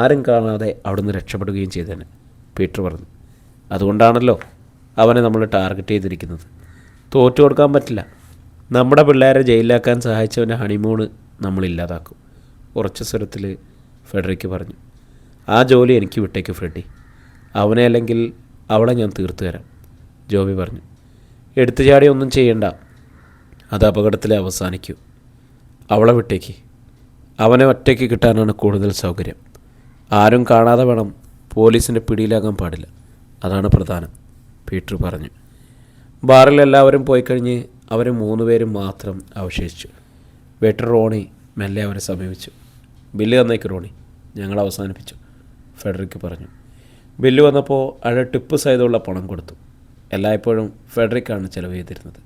ആരും കാണാതെ അവിടുന്ന് രക്ഷപ്പെടുകയും ചെയ്തേനെ, പീറ്റർ പറഞ്ഞു. അതുകൊണ്ടാണല്ലോ അവനെ നമ്മൾ ടാർഗറ്റ് ചെയ്തിരിക്കുന്നത്. തോറ്റു കൊടുക്കാൻ പറ്റില്ല. നമ്മുടെ പിള്ളേരെ ജയിലിലാക്കാൻ സഹായിച്ചവൻ്റെ ഹണിമൂണ് നമ്മളില്ലാതാക്കും, ഉറച്ച സ്വരത്തിൽ ഫെഡറിക്ക് പറഞ്ഞു. ആ ജോലി എനിക്ക് വിട്ടേക്ക് ഫ്രെഡി. അവനെ അല്ലെങ്കിൽ അവളെ ഞാൻ തീർത്തു തരാം, ജോബി പറഞ്ഞു. എടുത്തു ചാടി ഒന്നും ചെയ്യണ്ട, അത് അപകടത്തിലെ അവസാനിക്കൂ. അവളെ വിട്ടേക്ക്. അവനെ ഒറ്റയ്ക്ക് കിട്ടാനാണ് കൂടുതൽ സൗകര്യം. ആരും കാണാതെ വേണം, പോലീസിൻ്റെ പിടിയിലാകാൻ പാടില്ല, അതാണ് പ്രധാനം, പീറ്റർ പറഞ്ഞു. ബാറിൽ എല്ലാവരും പോയി കഴിഞ്ഞ് അവർ 3 പേരും മാത്രം അവശേഷിച്ചു. വെറ്റർ റോണി മെല്ലെ അവരെ സമീപിച്ചു. ബില്ല് തന്നേക്ക് റോണി, ഞങ്ങൾ അവസാനിപ്പിച്ചു, ഫെഡറിക്ക് പറഞ്ഞു. ബില്ല് വന്നപ്പോൾ അയാൾ ടിപ്പ് സഹിതമുള്ള പണം കൊടുത്തു. എല്ലായ്പ്പോഴും ഫെഡറിക്കാണ് ചിലവ് ചെയ്തിരുന്നത്.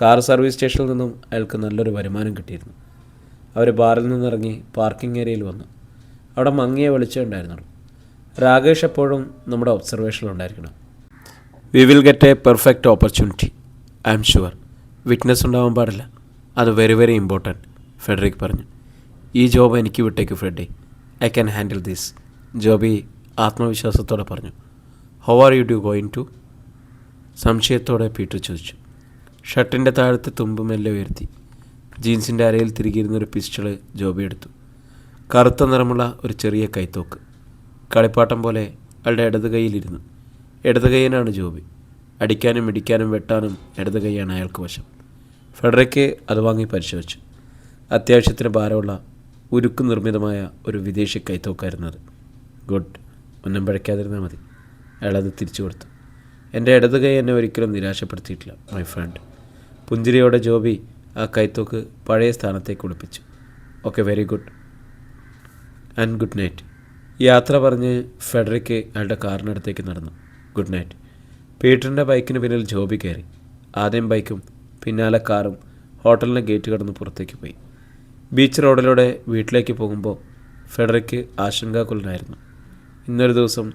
കാർ സർവീസ് സ്റ്റേഷനിൽ നിന്നും അയാൾക്ക് നല്ലൊരു വരുമാനം കിട്ടിയിരുന്നു. അവർ ബാറിൽ നിന്നിറങ്ങി പാർക്കിംഗ് ഏരിയയിൽ വന്നു. അവിടെ മങ്ങിയ വെളിച്ചം ഉണ്ടായിരുന്നുള്ളൂ. രാകേഷ് എപ്പോഴും നമ്മുടെ ഒബ്സർവേഷനിലുണ്ടായിരിക്കണം. We will get a perfect opportunity, I'm sure. Witness ഉണ്ടാവാൻ പാടില്ല, അത് വെരി വെരി ഇമ്പോർട്ടൻറ്റ്, ഫെഡറിക് പറഞ്ഞു. ഈ ജോബ് എനിക്ക് വിട്ടേക്ക് Freddy, I can handle this, Joby ആത്മവിശ്വാസത്തോടെ പറഞ്ഞു. How are you do going to? സംശയത്തോടെ പീറ്റർ ചോദിച്ചു. ഷർട്ടിൻ്റെ താഴത്തെ തുമ്പ് മെല്ലെ ഉയർത്തി. ജീൻസിൻ്റെ അരയിൽ തിരികിയിരുന്നൊരു പിസ്റ്റള് ജോബി എടുത്തു. കറുത്ത നിറമുള്ള ഒരു ചെറിയ കൈത്തോക്ക്, കളിപ്പാട്ടം പോലെ അയാളുടെ ഇടത് കൈയിലിരുന്നു. ഇടത് കൈയ്യനാണ് ജോബി. അടിക്കാനും ഇടിക്കാനും വെട്ടാനും ഇടത് കൈയാണ് അയാൾക്ക് വശം. ഫെഡറിക്ക് അത് വാങ്ങി പരിശോധിച്ചു. അത്യാവശ്യത്തിന് ഭാരമുള്ള ഉരുക്ക് നിർമ്മിതമായ ഒരു വിദേശി കൈത്തോക്കായിരുന്നത്. ഗുഡ്, ഒന്നും പഴയ്ക്കാതിരുന്നാൽ മതി, അയാളത് തിരിച്ചു കൊടുത്തു. എൻ്റെ ഇടത് കൈ എന്നെ ഒരിക്കലും നിരാശപ്പെടുത്തിയിട്ടില്ല മൈ ഫ്രണ്ട്. പുഞ്ചിരിയോടെ ജോബി ആ കൈത്തോക്ക് പഴയ സ്ഥാനത്തേക്ക് ഒളിപ്പിച്ചു. Okay, very good and good night. യാത്ര പറഞ്ഞ് ഫെഡറിക്ക് അയാളുടെ കാറിനടുത്തേക്ക് നടന്നു. Good night. പീറ്ററിൻ്റെ ബൈക്കിന് പിന്നിൽ ജോബി കയറി. ആദ്യം ബൈക്കും പിന്നാലെ കാറും ഹോട്ടലിൻ്റെ ഗേറ്റ് കടന്ന് പുറത്തേക്ക് പോയി. ബീച്ച് റോഡിലൂടെ വീട്ടിലേക്ക് പോകുമ്പോൾ ഫെഡറിക്ക് ആശങ്കാകുലനായിരുന്നു. ഇന്നൊരു ദിവസം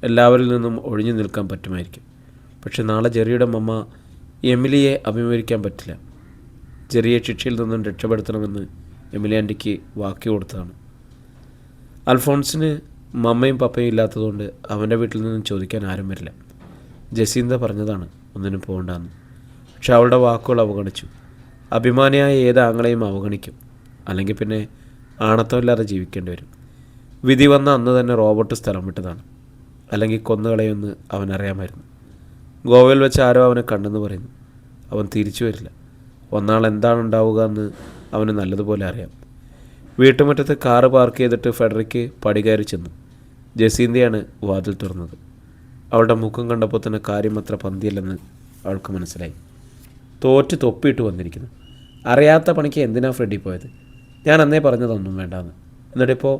എല്ലാവരിൽ നിന്നും ഒഴിഞ്ഞു നിൽക്കാൻ പറ്റുമായിരിക്കും, പക്ഷെ നാളെ ജെറിയുടെ മമ്മ എമിലിയെ അഭിമുഖീകരിക്കാൻ പറ്റില്ല. ജെറിയെ ശിക്ഷയിൽ നിന്നും രക്ഷപ്പെടുത്തണമെന്ന് എമിലി ആൻറ്റിക്ക് വാക്ക് കൊടുത്തതാണ്. അൽഫോൺസിന് മമ്മയും പപ്പയും ഇല്ലാത്തതുകൊണ്ട് അവൻ്റെ വീട്ടിൽ നിന്നും ചോദിക്കാൻ ആരും വരില്ല. ജസീന്ത പറഞ്ഞതാണ് ഒന്നിനും പോകണ്ടെന്ന്. പക്ഷെ അവളുടെ വാക്കുകൾ അവഗണിച്ചു. അഭിമാനിയായ ഏത് ആങ്ങളെയും അവഗണിക്കും, അല്ലെങ്കിൽ പിന്നെ ആണത്തമില്ലാതെ ജീവിക്കേണ്ടി വരും. വിധി വന്ന അന്ന് തന്നെ റോബർട്ട് സ്ഥലം വിട്ടതാണ്, അല്ലെങ്കിൽ കൊന്നുകളയുമെന്ന് അവനറിയാമായിരുന്നു. ഗോവയിൽ വെച്ച് ആരോ അവനെ കണ്ടെന്ന് പറയുന്നു. അവൻ തിരിച്ചു വരില്ല. ഒന്നാൾ എന്താണ് ഉണ്ടാവുക എന്ന് അവന് നല്ലതുപോലെ അറിയാം. വീട്ടുമുറ്റത്ത് കാറ് പാർക്ക് ചെയ്തിട്ട് ഫെഡറിക്ക് പടി കയറി ചെന്നു. ജസീന്തയാണ് വാതിൽ തുറന്നത്. അവളുടെ മുഖം കണ്ടപ്പോൾ തന്നെ കാര്യം അത്ര പന്തിയല്ലെന്ന് അവൾക്ക് മനസ്സിലായി. തോറ്റ് തൊപ്പിയിട്ട് വന്നിരിക്കുന്നു. അറിയാത്ത പണിക്ക് എന്തിനാ ഫ്രെഡി പോയത്? ഞാൻ അന്നേ പറഞ്ഞതൊന്നും വേണ്ടാന്ന്. എന്നിട്ടിപ്പോൾ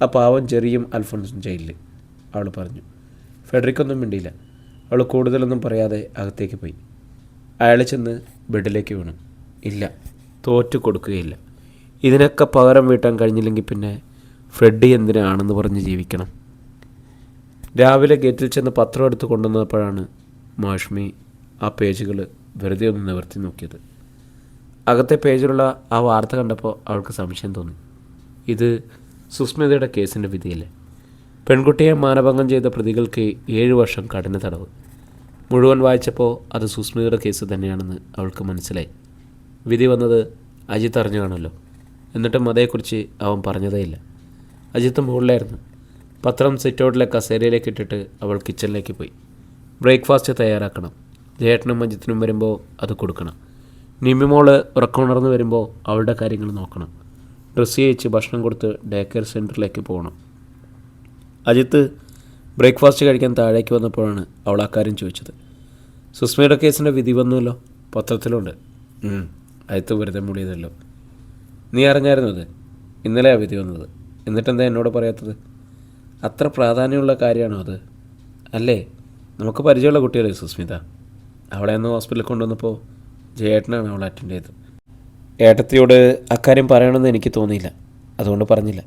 ആ പാവം ജെറിയും അൽഫോൺസും ജയിലിൽ, അവൾ പറഞ്ഞു. ഫെഡറിക്കൊന്നും മിണ്ടിയില്ല. അവൾ കൂടുതലൊന്നും പറയാതെ അകത്തേക്ക് പോയി. അയാൾ ചെന്ന് ബെഡിലേക്ക് വീണു. ഇല്ല, തോറ്റു കൊടുക്കുകയില്ല. ഇതിനൊക്കെ പകരം വീട്ടാൻ കഴിഞ്ഞില്ലെങ്കിൽ പിന്നെ ഫ്രെഡി എന്തിനാണെന്ന് പറഞ്ഞ് ജീവിക്കണം. രാവിലെ ഗേറ്റിൽ ചെന്ന് പത്രം എടുത്ത് കൊണ്ടുവന്നപ്പോഴാണ് മാഷ്മി ആ പേജുകൾ വെറുതെ ഒന്ന് നിവർത്തി നോക്കിയത്. അകത്തെ പേജിലുള്ള ആ വാർത്ത കണ്ടപ്പോൾ അവൾക്ക് സംശയം തോന്നി. ഇത് സുസ്മിതയുടെ കേസിൻ്റെ വിധിയല്ലേ? പെൺകുട്ടിയെ മാനഭംഗം ചെയ്ത പ്രതികൾക്ക് 7 വർഷം കഠിന തടവ്. മുഴുവൻ വായിച്ചപ്പോൾ അത് സുസ്മിതയുടെ കേസ് തന്നെയാണെന്ന് അവൾക്ക് മനസ്സിലായി. വിധി വന്നത് അജിത്ത് അറിഞ്ഞു കാണുമല്ലോ. എന്നിട്ടും അതേക്കുറിച്ച് അവൻ പറഞ്ഞതേയില്ല. അജിത്ത് മുകളിലായിരുന്നു. പത്രം സിറ്റൗട്ടിലെ കസേരയിലേക്ക് ഇട്ടിട്ട് അവൾ കിച്ചണിലേക്ക് പോയി. ബ്രേക്ക്ഫാസ്റ്റ് തയ്യാറാക്കണം. ജേട്ടനും അജിത്തിനും വരുമ്പോൾ അത് കൊടുക്കണം. നിമിമോള് ഉറക്കമുണർന്ന് വരുമ്പോൾ അവളുടെ കാര്യങ്ങൾ നോക്കണം. ഡ്രസ്സ് ചെയ്യിച്ച് ഭക്ഷണം കൊടുത്ത് ഡേ കെയർ സെൻറ്ററിലേക്ക് പോകണം. അജിത്ത് ബ്രേക്ക്ഫാസ്റ്റ് കഴിക്കാൻ താഴേക്ക് വന്നപ്പോഴാണ് അവൾ ആ കാര്യം ചോദിച്ചത്. സുസ്മയുടെ കേസിൻ്റെ വിധി വന്നുവല്ലോ, പത്രത്തിലുണ്ട്. അജിത്ത് വെറുതെ മൂടിയതല്ലോ. നീ അറിഞ്ഞായിരുന്നു അത്? ഇന്നലെയാണ് വിധി വന്നത്. എന്നിട്ടെന്താ എന്നോട് പറയാത്തത്? അത്ര പ്രാധാന്യമുള്ള കാര്യമാണോ അത്? അല്ലേ? നമുക്ക് പരിചയമുള്ള കുട്ടിയല്ലേ സുസ്മിത. അവളെ അന്ന് ഹോസ്പിറ്റലിൽ കൊണ്ടുവന്നപ്പോൾ ജയേട്ടനാണ് അവളെ അറ്റൻഡ് ചെയ്തത്. ഏട്ടത്തിയോട് അക്കാര്യം പറയണമെന്ന് എനിക്ക് തോന്നിയില്ല, അതുകൊണ്ട് പറഞ്ഞില്ല.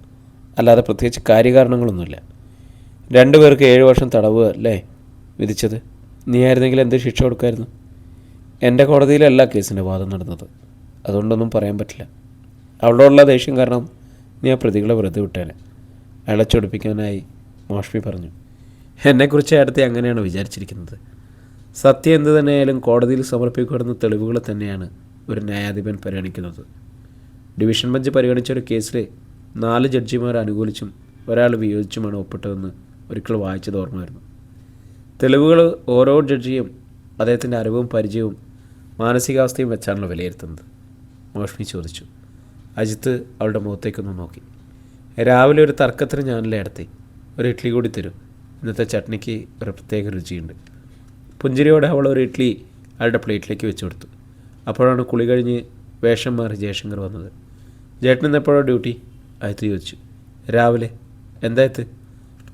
അല്ലാതെ പ്രത്യേകിച്ച് കാര്യകാരണങ്ങളൊന്നുമില്ല. 2 പേർക്ക് 7 വർഷം തടവ് അല്ലേ വിധിച്ചത്? നീ ആയിരുന്നെങ്കിൽ എന്ത് ശിക്ഷ കൊടുക്കായിരുന്നു? എൻ്റെ കോടതിയിലല്ല കേസിൻ്റെ വാദം നടന്നത്, അതുകൊണ്ടൊന്നും പറയാൻ പറ്റില്ല. അവളോടുള്ള ദേഷ്യം കാരണം നീ ആ പ്രതികളെ വെറുതെ വിട്ടേനെ. അയാളെ ചൊടിപ്പിക്കാനായി മോഷ്മി പറഞ്ഞു. എന്നെക്കുറിച്ച് അടുത്ത് അങ്ങനെയാണ് വിചാരിച്ചിരിക്കുന്നത്. സത്യം എന്ത് തന്നെയായാലും കോടതിയിൽ സമർപ്പിക്കപ്പെടുന്ന തെളിവുകൾ തന്നെയാണ് ഒരു ന്യായാധിപൻ പരിഗണിക്കുന്നത്. ഡിവിഷൻ ബെഞ്ച് പരിഗണിച്ച ഒരു കേസിൽ 4 ജഡ്ജിമാർ അനുകൂലിച്ചും ഒരാൾ വിയോജിച്ചുമാണ് ഒപ്പിട്ടതെന്ന് ഒരിക്കൽ വായിച്ചത് ഓർമ്മ വരുന്നു. തെളിവുകൾ ഓരോ ജഡ്ജിയും അദ്ദേഹത്തിൻ്റെ അറിവും പരിചയവും മാനസികാവസ്ഥയും വെച്ചാണല്ലോ വിലയിരുത്തുന്നത്. മോഷ്മി ചോദിച്ചു. അജിത്ത് അവളുടെ മുഖത്തേക്കൊന്ന് നോക്കി. രാവിലെ ഒരു തർക്കത്തിന് ഞാനല്ലേ അടുത്തി. ഒരു ഇഡ്ഡലി കൂടി തരും, ഇന്നത്തെ ചട്നിക്ക് ഒരു പ്രത്യേക രുചിയുണ്ട്. പുഞ്ചിരിയോടെ അവൾ ഒരു ഇഡ്ഡലി അയാളുടെ പ്ലേറ്റിലേക്ക് വെച്ചു കൊടുത്തു. അപ്പോഴാണ് കുളി കഴിഞ്ഞ് വേഷം മാറി ജയശങ്കർ വന്നത്. ജേട്ടൻ ഇന്നെപ്പോഴോ ഡ്യൂട്ടി? അയത്ത് ചോദിച്ചു. രാവിലെ. എന്തായത്ത്?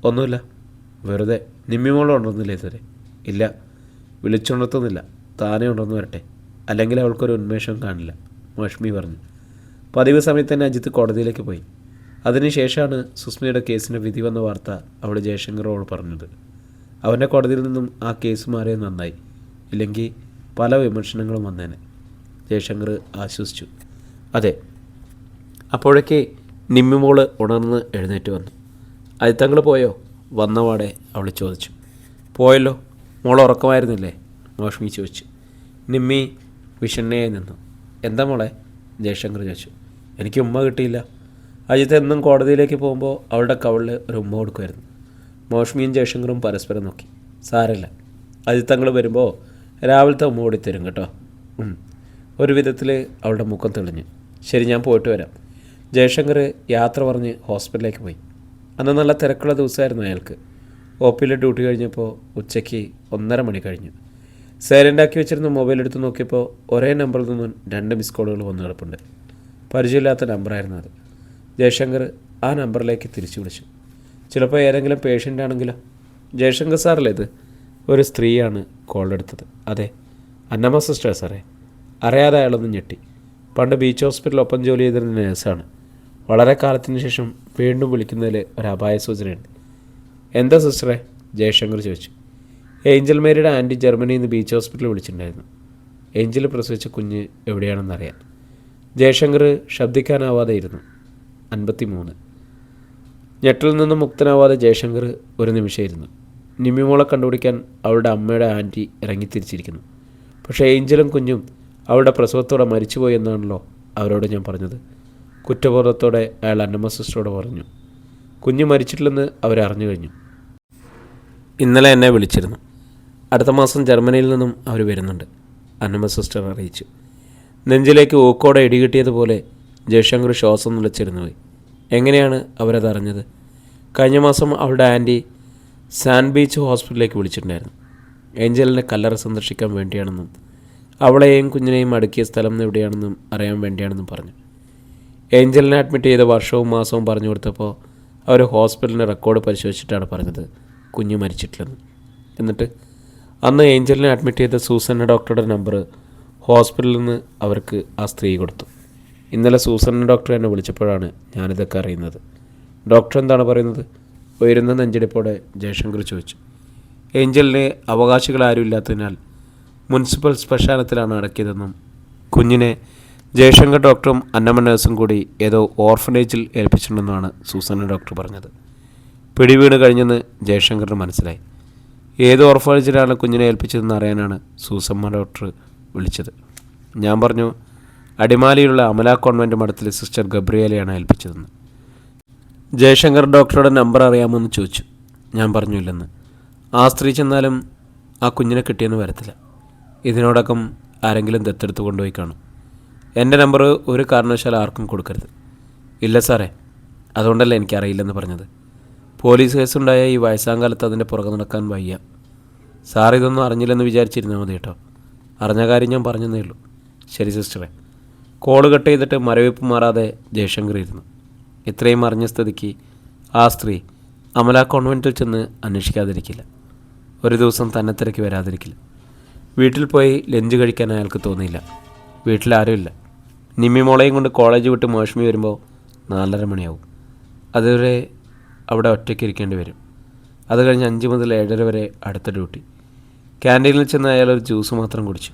ഒന്നുമില്ല, വെറുതെ. നിമ്മിമോളം ഉണർന്നില്ല ഇതുവരെ? ഇല്ല, വിളിച്ചുണർത്തുന്നില്ല, താനേ ഉണർന്നു വരട്ടെ, അല്ലെങ്കിൽ അവൾക്കൊരു ഉന്മേഷം കാണില്ല, മോഷ്മി പറഞ്ഞു. പതിവ് സമയത്ത് തന്നെ അജിത്ത് കോടതിയിലേക്ക് പോയി. അതിനുശേഷമാണ് സുസ്മിയുടെ കേസിൻ്റെ വിധി വന്ന വാർത്ത അവൾ ജയശങ്കറോട് പറഞ്ഞത്. അവൻ്റെ കോടതിയിൽ നിന്നും ആ കേസ് മാറിയത് നന്നായി, ഇല്ലെങ്കിൽ പല വിമർശനങ്ങളും വന്നേനെ. ജയശങ്കർ ആശ്വസിച്ചു. അതെ. അപ്പോഴേക്ക് നിമ്മിമോള് ഉണർന്ന് എഴുന്നേറ്റ് വന്നു. അജിത്തങ്ങൾ പോയോ? വന്നവാടെ അവൾ ചോദിച്ചു. പോയല്ലോ, മോൾ ഉറക്കമായിരുന്നില്ലേ? മോഷ്മി ചോദിച്ചു. നിമ്മി വിഷണ്ണയായി നിന്നു. എന്താ മോളെ? ജയശങ്കർ ചോദിച്ചു. എനിക്ക് ഉമ്മ കിട്ടിയില്ല. അജിത്ത് എന്നും കോടതിയിലേക്ക് പോകുമ്പോൾ അവളുടെ കവളിൽ ഒരു ഉമ്മ കൊടുക്കുമായിരുന്നു. മോഷ്മിയും ജയശങ്കറും പരസ്പരം നോക്കി. സാരല്ല, അജിത്തങ്ങൾ വരുമ്പോൾ രാവിലത്തെ ഉമ്മ കൂടി തരും കേട്ടോ. ഒരു വിധത്തിൽ അവളുടെ മുഖം തെളിഞ്ഞു. ശരി, ഞാൻ പോയിട്ട് വരാം. ജയശങ്കർ യാത്ര പറഞ്ഞ് ഹോസ്പിറ്റലിലേക്ക് പോയി. അന്ന് നല്ല തിരക്കുള്ള ദിവസമായിരുന്നു അയാൾക്ക്. OPയിൽ ഡ്യൂട്ടി കഴിഞ്ഞപ്പോൾ ഉച്ചയ്ക്ക് 1:30 മണി കഴിഞ്ഞു. സൈലൻ്റാക്കി വെച്ചിരുന്ന മൊബൈൽ എടുത്ത് നോക്കിയപ്പോൾ ഒരേ നമ്പറിൽ നിന്നും 2 മിസ് കോളുകൾ വന്ന് കിടപ്പുണ്ട്. പരിചയമില്ലാത്ത നമ്പറായിരുന്നു അത്. ജയശങ്കർ ആ നമ്പറിലേക്ക് തിരിച്ചു വിളിച്ചു. ചിലപ്പോൾ ഏതെങ്കിലും പേഷ്യൻ്റ് ആണെങ്കിലോ? ജയശങ്കർ സാറല്ലേ ഇത്? ഒരു സ്ത്രീയാണ് കോൾ എടുത്തത്. അതെ, അന്നമ്മ സിസ്റ്റർ സാറേ. അറിയാതെ അയാളൊന്നും ഞെട്ടി. പണ്ട് ബീച്ച് ഹോസ്പിറ്റലിൽ ഒപ്പം ജോലി ചെയ്തിരുന്ന നേഴ്സാണ്. വളരെ കാലത്തിന് ശേഷം വീണ്ടും വിളിക്കുന്നതിൽ ഒരു അപായ സൂചനയുണ്ട്. എന്താ സിസ്റ്ററെ? ജയശങ്കർ ചോദിച്ചു. ഏഞ്ചൽ മേരിയുടെ ആൻറ്റി ജർമ്മനിയിൽ നിന്ന് ബീച്ച് ഹോസ്പിറ്റലിൽ വിളിച്ചിട്ടുണ്ടായിരുന്നു. ഏഞ്ചൽ പ്രസവിച്ച കുഞ്ഞ് എവിടെയാണെന്നറിയാൻ. ജയശങ്കർ ശബ്ദിക്കാനാവാതെ ഇരുന്നു. 53. ഞെട്ടിൽ നിന്നും മുക്തനാവാതെ ജയശങ്കർ ഒരു നിമിഷം ഇരുന്നു. നിമ്മിമോളെ കണ്ടുപിടിക്കാൻ അവളുടെ അമ്മയുടെ ആൻറ്റി ഇറങ്ങിത്തിരിച്ചിരിക്കുന്നു. പക്ഷേ ഏഞ്ചലും കുഞ്ഞും അവളുടെ പ്രസവത്തോടെ മരിച്ചുപോയി എന്നാണല്ലോ അവരോട് ഞാൻ പറഞ്ഞത്. കുറ്റബോധത്തോടെ അയാൾ അന്നമ്മ സിസ്റ്ററോട് പറഞ്ഞു. കുഞ്ഞ് മരിച്ചിട്ടില്ലെന്ന് അവരറിഞ്ഞു കഴിഞ്ഞു. ഇന്നലെ എന്നെ വിളിച്ചിരുന്നു. അടുത്ത മാസം ജർമ്മനിയിൽ നിന്നും അവർ വരുന്നുണ്ട്, അന്നമ്മ സിസ്റ്റർ അറിയിച്ചു. നെഞ്ചിലേക്ക് ഊക്കോടെ ഇടികിട്ടിയതുപോലെ ജയശങ്കർ ശ്വാസം നിലച്ചിരുന്നു പോയി. എങ്ങനെയാണ് അവരതറിഞ്ഞത്? കഴിഞ്ഞ മാസം അവളുടെ ആൻറ്റി സാൻഡ് ബീച്ച് ഹോസ്പിറ്റലിലേക്ക് വിളിച്ചിട്ടുണ്ടായിരുന്നു. ഏഞ്ചലിനെ കല്ലറ സന്ദർശിക്കാൻ വേണ്ടിയാണെന്നും അവളെയും കുഞ്ഞിനെയും അടുക്കിയ സ്ഥലം എവിടെയാണെന്നും അറിയാൻ വേണ്ടിയാണെന്നും പറഞ്ഞു. ഏഞ്ചലിനെ അഡ്മിറ്റ് ചെയ്ത വർഷവും മാസവും പറഞ്ഞു കൊടുത്തപ്പോൾ അവർ ഹോസ്പിറ്റലിൻ്റെ റെക്കോർഡ് പരിശോധിച്ചിട്ടാണ് പറഞ്ഞത് കുഞ്ഞ് മരിച്ചിട്ടില്ലെന്ന്. എന്നിട്ട് അന്ന് ഏഞ്ചലിനെ അഡ്മിറ്റ് ചെയ്ത സൂസന്ന ഡോക്ടറുടെ നമ്പർ ഹോസ്പിറ്റലിൽ നിന്ന് അവർക്ക് ആ സ്ത്രീ കൊടുത്തു. ഇന്നലെ സൂസന്ന ഡോക്ടർ എന്നെ വിളിച്ചപ്പോഴാണ് ഞാനിതൊക്കെ അറിയുന്നത്. ഡോക്ടർ എന്താണ് പറയുന്നത്? ഉയരുന്ന നെഞ്ചിടിപ്പോടെ ജയശങ്കർ ചോദിച്ചു. ഏഞ്ചലിനെ അവകാശികളാരും ഇല്ലാത്തതിനാൽ മുനിസിപ്പൽ ശ്മശാനത്തിലാണ് അടക്കിയതെന്നും കുഞ്ഞിനെ ജയശങ്കർ ഡോക്ടറും അന്നമ്മ നഴ്സും കൂടി ഏതോ ഓർഫനേജിൽ ഏൽപ്പിച്ചിട്ടുണ്ടെന്നാണ് സൂസന്ന ഡോക്ടർ പറഞ്ഞത്. പിടിവീണ് കഴിഞ്ഞെന്ന് ജയശങ്കറിന് മനസ്സിലായി. ഏത് ഓർഫനേജിലാണ് കുഞ്ഞിനെ ഏൽപ്പിച്ചതെന്ന് അറിയാനാണ് സൂസമ്മ ഡോക്ടർ വിളിച്ചത്. ഞാൻ പറഞ്ഞു, അടിമാലിയിലുള്ള അമല കോൺവെൻറ്റ് മഠത്തിലെ സിസ്റ്റർ ഗബ്രിയേലയാണ് ഏൽപ്പിച്ചതെന്ന്. ജയശങ്കർ ഡോക്ടറുടെ നമ്പർ അറിയാമെന്ന് ചോദിച്ചു. ഞാൻ പറഞ്ഞില്ലെന്ന്. ആ സ്ത്രീ ചെന്നാലും ആ കുഞ്ഞിനെ കിട്ടിയെന്ന് വരത്തില്ല. ഇതിനോടകം ആരെങ്കിലും ദത്തെടുത്ത് കൊണ്ടുപോയി കാണും. എൻ്റെ നമ്പർ ഒരു കാരണവശാലും ആർക്കും കൊടുക്കരുത്. ഇല്ല സാറേ, അതുകൊണ്ടല്ലേ എനിക്കറിയില്ലെന്ന് പറഞ്ഞത്. പോലീസ് കേസുണ്ടായ ഈ വയസ്സാങ്കാലത്ത് അതിൻ്റെ പുറകെ നടക്കാൻ വയ്യ. സാർ ഇതൊന്നും അറിഞ്ഞില്ലെന്ന് വിചാരിച്ചിരുന്നാൽ മതി കേട്ടോ. അറിഞ്ഞ കാര്യം ഞാൻ പറഞ്ഞതേ ഉള്ളൂ. ശരി സിസ്റ്ററെ. കോള് കട്ട് ചെയ്തിട്ട് മരവിപ്പ് മാറാതെ ജയശങ്കർ ഇരുന്നു. ഇത്രയും അറിഞ്ഞ സ്ഥിതിക്ക് ആ സ്ത്രീ അമല കോൺവെൻറ്റിൽ ചെന്ന് അന്വേഷിക്കാതിരിക്കില്ല. ഒരു ദിവസം തന്നെ തിരക്കി വരാതിരിക്കില്ല. വീട്ടിൽ പോയി ലഞ്ച് കഴിക്കാൻ അയാൾക്ക് തോന്നിയില്ല. വീട്ടിലാരുമില്ല. നിമ്മിമോളെയും കൊണ്ട് കോളേജ് വിട്ട് മോഷ്മി വരുമ്പോൾ 4:30 മണിയാവും. അതുവരെ അവിടെ ഒറ്റയ്ക്ക് ഇരിക്കേണ്ടി വരും. അത് കഴിഞ്ഞ് 5 മുതൽ 7:30 വരെ അടുത്ത ഡ്യൂട്ടി. ക്യാൻറ്റീനിൽ ചെന്ന് അയാൾ ഒരു ജ്യൂസ് മാത്രം കുടിച്ചു.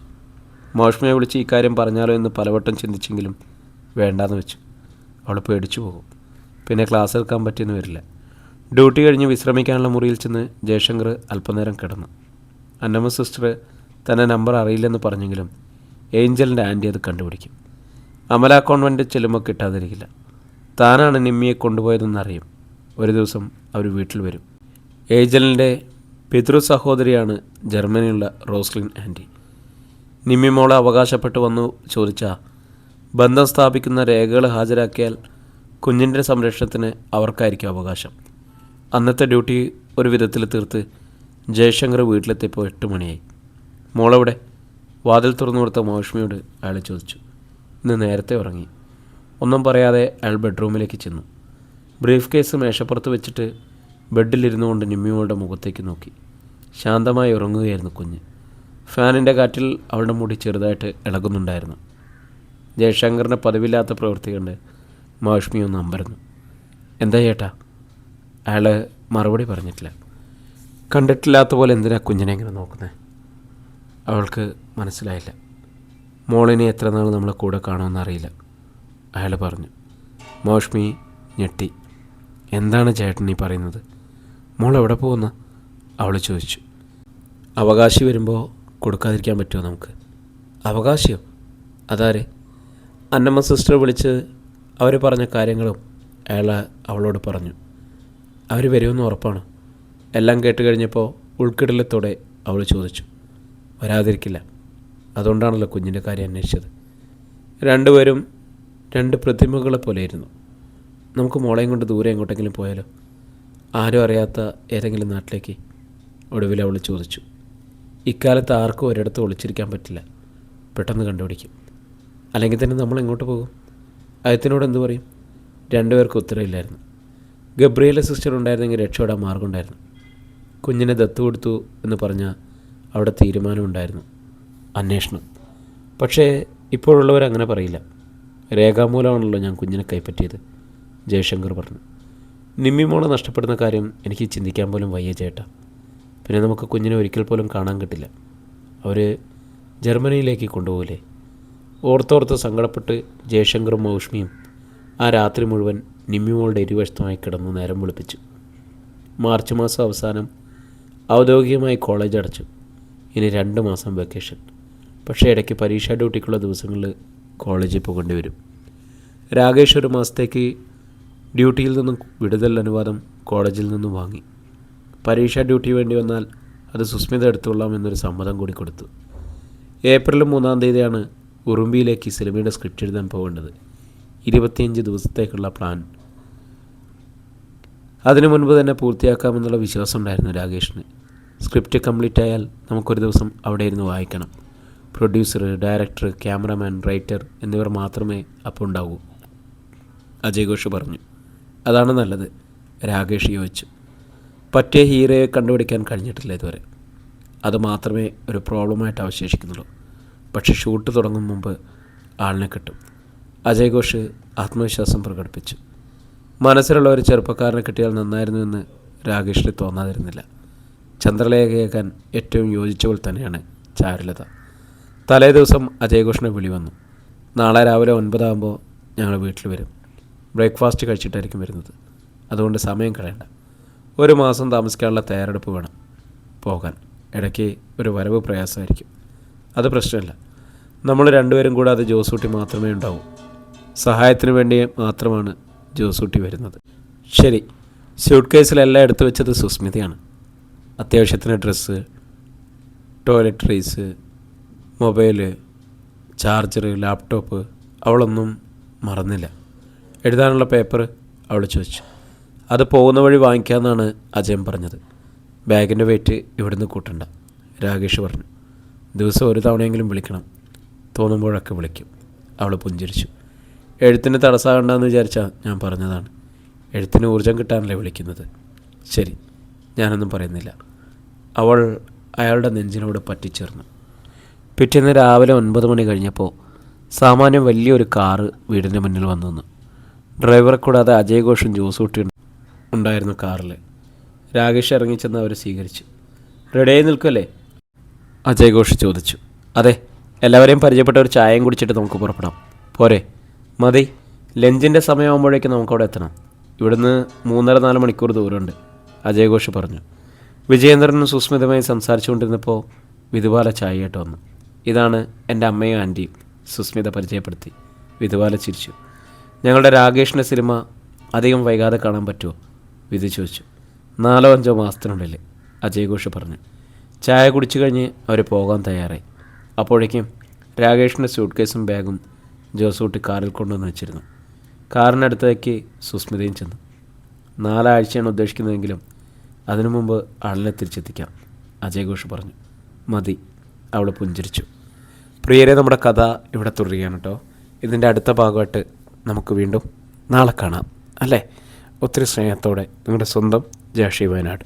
മൗഷ്മിയെ വിളിച്ച് ഇക്കാര്യം പറഞ്ഞാലോ എന്ന് പലവട്ടം ചിന്തിച്ചെങ്കിലും വേണ്ടാന്ന് വെച്ചു. അവൾ പേടിച്ചു പോകും, പിന്നെ ക്ലാസ് എടുക്കാൻ പറ്റിയെന്ന് വരില്ല. ഡ്യൂട്ടി കഴിഞ്ഞ് വിശ്രമിക്കാനുള്ള മുറിയിൽ ചെന്ന് ജയശങ്കർ അല്പനേരം കിടന്നു. അന്നമ്മ സിസ്റ്റർ തന്നെ നമ്പർ അറിയില്ലെന്ന് പറഞ്ഞെങ്കിലും ഏഞ്ചലിൻ്റെ ആൻറ്റി അത് കണ്ടുപിടിക്കും. അമല കോൺവെൻറ്റ് ചെല്ലുമ്പോൾ കിട്ടാതിരിക്കില്ല. താനാണ് നിമ്മിയെ കൊണ്ടുപോയതെന്നറിയും. ഒരു ദിവസം അവർ വീട്ടിൽ വരും. ഏഞ്ചലിൻ്റെ പിതൃ സഹോദരിയാണ് ജർമ്മനിയുള്ള റോസ്ലിൻ ആൻറ്റി. നിമ്മി മോളെ അവകാശപ്പെട്ടു വന്നു ചോദിച്ചാൽ ബന്ധം സ്ഥാപിക്കുന്ന രേഖകൾ ഹാജരാക്കിയാൽ കുഞ്ഞിൻ്റെ സംരക്ഷണത്തിന് അവർക്കായിരിക്കും അവകാശം. അന്നത്തെ ഡ്യൂട്ടി ഒരു വിധത്തിൽ തീർത്ത് ജയശങ്കർ വീട്ടിലെത്തിയപ്പോൾ 8 മണിയായി. മോളെവിടെ? വാതിൽ തുറന്നു കൊടുത്ത മൗഷ്മിയോട് അയാൾ ചോദിച്ചു. ഇന്ന് നേരത്തെ ഉറങ്ങി. ഒന്നും പറയാതെ അയാൾ ബെഡ്റൂമിലേക്ക് ചെന്നു. ബ്രീഫ് കേസ് മേശപ്പുറത്ത് വെച്ചിട്ട് ബെഡിലിരുന്നു കൊണ്ട് നിമ്മിയോളുടെ മുഖത്തേക്ക് നോക്കി. ശാന്തമായി ഉറങ്ങുകയായിരുന്നു കുഞ്ഞ്. ഫാനിൻ്റെ കാറ്റിൽ അവളുടെ മുടി ചെറുതായിട്ട് ഇളകുന്നുണ്ടായിരുന്നു. ജയശങ്കറിൻ്റെ പതിവില്ലാത്ത പ്രവൃത്തി കണ്ട് മൗഷ്മി ഒന്ന് അമ്പരന്നു. എന്താ ചേട്ടാ? അയാൾ മറുപടി പറഞ്ഞിട്ടില്ല. കണ്ടിട്ടില്ലാത്ത പോലെ എന്തിനാ കുഞ്ഞിനെ ഇങ്ങനെ നോക്കുന്നത്? അവൾക്ക് മനസ്സിലായില്ല. മോളിനെ എത്ര നാൾ നമ്മളെ കൂടെ കാണുമെന്നറിയില്ല, അയാൾ പറഞ്ഞു. മൗഷ്മി ഞെട്ടി. എന്താണ് ചേട്ടൻ ഈ പറയുന്നത്? മോൾ എവിടെ പോകുന്ന? അവൾ ചോദിച്ചു. അവകാശി വരുമ്പോൾ കൊടുക്കാതിരിക്കാൻ പറ്റുമോ നമുക്ക്? അവകാശിയോ? അതാരെ? അന്നമ്മ സിസ്റ്റർ വിളിച്ച് അവർ പറഞ്ഞ കാര്യങ്ങളും അയാൾ അവളോട് പറഞ്ഞു. അവർ വരുമെന്ന് ഉറപ്പാണ്? എല്ലാം കേട്ട് കഴിഞ്ഞപ്പോൾ ഉൾക്കിടലത്തോടെ അവൾ ചോദിച്ചു. വരാതിരിക്കില്ല, അതുകൊണ്ടാണല്ലോ കുഞ്ഞിൻ്റെ കാര്യം അന്വേഷിച്ചത്. രണ്ടുപേരും 2 പ്രതിമകളെ പോലെ ഇരുന്നു. നമുക്ക് മോളെയും കൊണ്ട് ദൂരെ എങ്ങോട്ടെങ്കിലും പോയാലോ? ആരും അറിയാത്ത ഏതെങ്കിലും നാട്ടിലേക്ക്? ഒടുവിൽ അവൾ ചോദിച്ചു. ഇക്കാലത്ത് ആർക്കും ഒരിടത്ത് ഒളിച്ചിരിക്കാൻ പറ്റില്ല, പെട്ടെന്ന് കണ്ടുപിടിക്കും. അല്ലെങ്കിൽ തന്നെ നമ്മൾ എങ്ങോട്ട് പോകും? അയത്തിനോട് എന്തു പറയും? 2 പേർക്കും ഉത്തരവില്ലായിരുന്നു. ഗബ്രിയേല സിസ്റ്റർ ഉണ്ടായിരുന്നെങ്കിൽ രക്ഷപ്പെടാൻ മാർഗമുണ്ടായിരുന്നു. കുഞ്ഞിനെ ദത്തു കൊടുത്തു എന്ന് പറഞ്ഞാൽ അവിടെ തീരുമാനമുണ്ടായിരുന്നു, അന്വേഷണം. പക്ഷേ ഇപ്പോഴുള്ളവരങ്ങനെ പറയില്ല. രേഖാമൂലമാണല്ലോ ഞാൻ കുഞ്ഞിനെ കൈപ്പറ്റിയത്, ജയശങ്കർ പറഞ്ഞു. നിമ്മി മോളെ നഷ്ടപ്പെടുന്ന കാര്യം എനിക്ക് ചിന്തിക്കാൻ പോലും വയ്യ ചേട്ടാ. പിന്നെ നമുക്ക് കുഞ്ഞിനെ ഒരിക്കൽ പോലും കാണാൻ കിട്ടില്ല. അവർ ജർമ്മനിയിലേക്ക് കൊണ്ടുപോകില്ലേ? ഓർത്തോർത്ത് സങ്കടപ്പെട്ട് ജയശങ്കറും മൗഷ്മിയും ആ രാത്രി മുഴുവൻ നിമ്മി മോളുടെ ഇരുവശത്തുമായി കിടന്ന് നേരം വെളുപ്പിച്ചു. മാർച്ച് മാസം അവസാനം ഔദ്യോഗികമായി കോളേജ് അടച്ചു. ഇനി 2 മാസം വെക്കേഷൻ. പക്ഷേ ഇടയ്ക്ക് പരീക്ഷാ ഡ്യൂട്ടിക്കുള്ള ദിവസങ്ങളിൽ കോളേജിൽ പോകേണ്ടി വരും. രാകേഷ് 1 മാസത്തേക്ക് ഡ്യൂട്ടിയിൽ നിന്നും വിടുതൽ അനുവാദം കോളേജിൽ നിന്നും വാങ്ങി. പരീക്ഷാ ഡ്യൂട്ടി വേണ്ടി വന്നാൽ അത് സുസ്മിത എടുത്തുകൊള്ളാം എന്നൊരു സമ്മതം കൂടി കൊടുത്തു. ഏപ്രിൽ 3-ാം തീയതിയാണ് ഉറുമ്പിയിലേക്ക് സിനിമയുടെ സ്ക്രിപ്റ്റ് എഴുതാൻ പോകേണ്ടത്. 25 ദിവസത്തേക്കുള്ള പ്ലാൻ. അതിനു മുൻപ് തന്നെ പൂർത്തിയാക്കാമെന്നുള്ള വിശ്വാസം ഉണ്ടായിരുന്നു രാകേഷിന്. സ്ക്രിപ്റ്റ് കംപ്ലീറ്റ് ആയാൽ നമുക്കൊരു ദിവസം അവിടെ ഇരുന്ന് വായിക്കണം. പ്രൊഡ്യൂസർ, ഡയറക്ടർ, ക്യാമറമാൻ, റൈറ്റർ എന്നിവർ മാത്രമേ അപ്പോൾ ഉണ്ടാവൂ, അജയ് ഘോഷ് പറഞ്ഞു. അതാണ് നല്ലത്, രാകേഷ് യോജിച്ചു. പറ്റിയ ഹീറോയെ കണ്ടുപിടിക്കാൻ കഴിഞ്ഞിട്ടില്ല ഇതുവരെ. അത് മാത്രമേ ഒരു പ്രോബ്ലമായിട്ട് അവശേഷിക്കുന്നുള്ളൂ. പക്ഷേ ഷൂട്ട് തുടങ്ങും മുമ്പ് ആളിനെ കിട്ടും. അജയ് ഘോഷ് ആത്മവിശ്വാസം പ്രകടിപ്പിച്ചു. മനസ്സിലുള്ള ഒരു ചെറുപ്പക്കാരനെ കിട്ടിയാൽ നന്നായിരുന്നു എന്ന് രാകേഷിന് തോന്നാതിരുന്നില്ല. ചന്ദ്രലേഖയേക്കാൻ ഏറ്റവും യോജിച്ചവൾ തന്നെയാണ് ചാരുലത. തലേ ദിവസം അജയ് ഘോഷിനെ വിളി വന്നു. നാളെ രാവിലെ 9 ആകുമ്പോൾ ഞങ്ങൾ വീട്ടിൽ വരും. ബ്രേക്ക്ഫാസ്റ്റ് കഴിച്ചിട്ടായിരിക്കും വരുന്നത്. അതുകൊണ്ട് സമയം കളയണ്ട. 1 മാസം താമസിക്കാനുള്ള തയ്യാറെടുപ്പ് വേണം. പോകാൻ ഇടയ്ക്ക് ഒരു വരവ് പ്രയാസമായിരിക്കും. അത് പ്രശ്നമില്ല. നമ്മൾ 2 പേരും കൂടാതെ ജോസൂട്ടി മാത്രമേ ഉണ്ടാവൂ. സഹായത്തിന് വേണ്ടി മാത്രമാണ് ജോസൂട്ടി വരുന്നത്. ശരി. സ്യൂട്ട് കേസിലെല്ലാം എടുത്തു വെച്ചത് സുസ്മിതയാണ്. അത്യാവശ്യത്തിന് dress, toiletries, mobile, charger, laptop അവളൊന്നും മറന്നില്ല. എഴുതാനുള്ള പേപ്പർ അവൾ ചോദിച്ചു. അത് പോകുന്ന വഴി വാങ്ങിക്കാമെന്നാണ് അജയൻ പറഞ്ഞത്. ബാഗിൻ്റെ വെയിറ്റ് ഇവിടുന്ന് കൂട്ടണ്ട, രാകേഷ് പറഞ്ഞു. ദിവസം 1 തവണയെങ്കിലും വിളിക്കണം. തോന്നുമ്പോഴൊക്കെ വിളിക്കും. അവൾ പുഞ്ചിരിച്ചു. എഴുത്തിന് തടസ്സമാകണ്ടെന്ന് വിചാരിച്ചാൽ ഞാൻ പറഞ്ഞതാണ്. എഴുത്തിന് ഊർജം കിട്ടാനല്ലേ വിളിക്കുന്നത്. ശരി, ഞാനൊന്നും പറയുന്നില്ല. അവൾ അയാളുടെ നെഞ്ചിനോട് പറ്റിച്ചേർന്നു. പിറ്റേന്ന് രാവിലെ 9 മണി കഴിഞ്ഞപ്പോൾ സാമാന്യം വലിയൊരു കാറ് വീടിൻ്റെ മുന്നിൽ വന്നു നിന്നു. ഡ്രൈവറെ കൂടാതെ അജയ് ഘോഷും ജോസൂട്ടി ഉണ്ടായിരുന്നു കാറിൽ. രാകേഷ് ഇറങ്ങിച്ചെന്ന് അവർ സ്വീകരിച്ചു. റെഡിയായി നിൽക്കുമല്ലേ? അജയ് ഘോഷ് ചോദിച്ചു. അതെ, എല്ലാവരെയും പരിചയപ്പെട്ട ഒരു ചായയും കുടിച്ചിട്ട് നമുക്ക് പുറപ്പെടാം. പോരെ? മതി. ലഞ്ചിൻ്റെ സമയമാകുമ്പോഴേക്കും നമുക്കവിടെ എത്തണം. ഇവിടുന്ന് 3.5-4 മണിക്കൂർ ദൂരമുണ്ട്, അജയ് ഘോഷ് പറഞ്ഞു. വിജയേന്ദ്രനും സുസ്മിതമായി സംസാരിച്ചുകൊണ്ടിരുന്നപ്പോൾ വിധുബാല ചായയായിട്ട് വന്നു. ഇതാണ് എൻ്റെ അമ്മയും ആൻറ്റിയും, സുസ്മിത പരിചയപ്പെടുത്തി. വിധുബാല ചിരിച്ചു. ഞങ്ങളുടെ രാകേഷിൻ്റെ സിനിമ അധികം വൈകാതെ കാണാൻ പറ്റുമോ? വിധു ചോദിച്ചു. 4-5 മാസത്തിനുള്ളിൽ, അജയ് ഘോഷ് പറഞ്ഞു. ചായ കുടിച്ചു കഴിഞ്ഞ് അവർ പോകാൻ തയ്യാറായി. അപ്പോഴേക്കും രാകേഷിൻ്റെ സൂട്ട് കേസും ബാഗും ജോസൂട്ടി കാറിൽ കൊണ്ടുവന്ന് വെച്ചിരുന്നു. കാറിനടുത്തേക്ക് സുസ്മിതയും ചെന്നു. 4 ആഴ്ചയാണ് ഉദ്ദേശിക്കുന്നതെങ്കിലും അതിനു മുമ്പ് ആളിനെ തിരിച്ചെത്തിക്കാം, അജയ് ഘോഷ് പറഞ്ഞു. മതി, അവൾ പുഞ്ചിരിച്ചു. പ്രിയരെ, നമ്മുടെ കഥ ഇവിടെ തുടരുകയാണ് കേട്ടോ. ഇതിൻ്റെ അടുത്ത ഭാഗമായിട്ട് നമുക്ക് വീണ്ടും നാളെ കാണാം, അല്ലേ? ഒത്തിരി സ്നേഹത്തോടെ നിങ്ങളുടെ സ്വന്തം ജാഷി വയനാട്.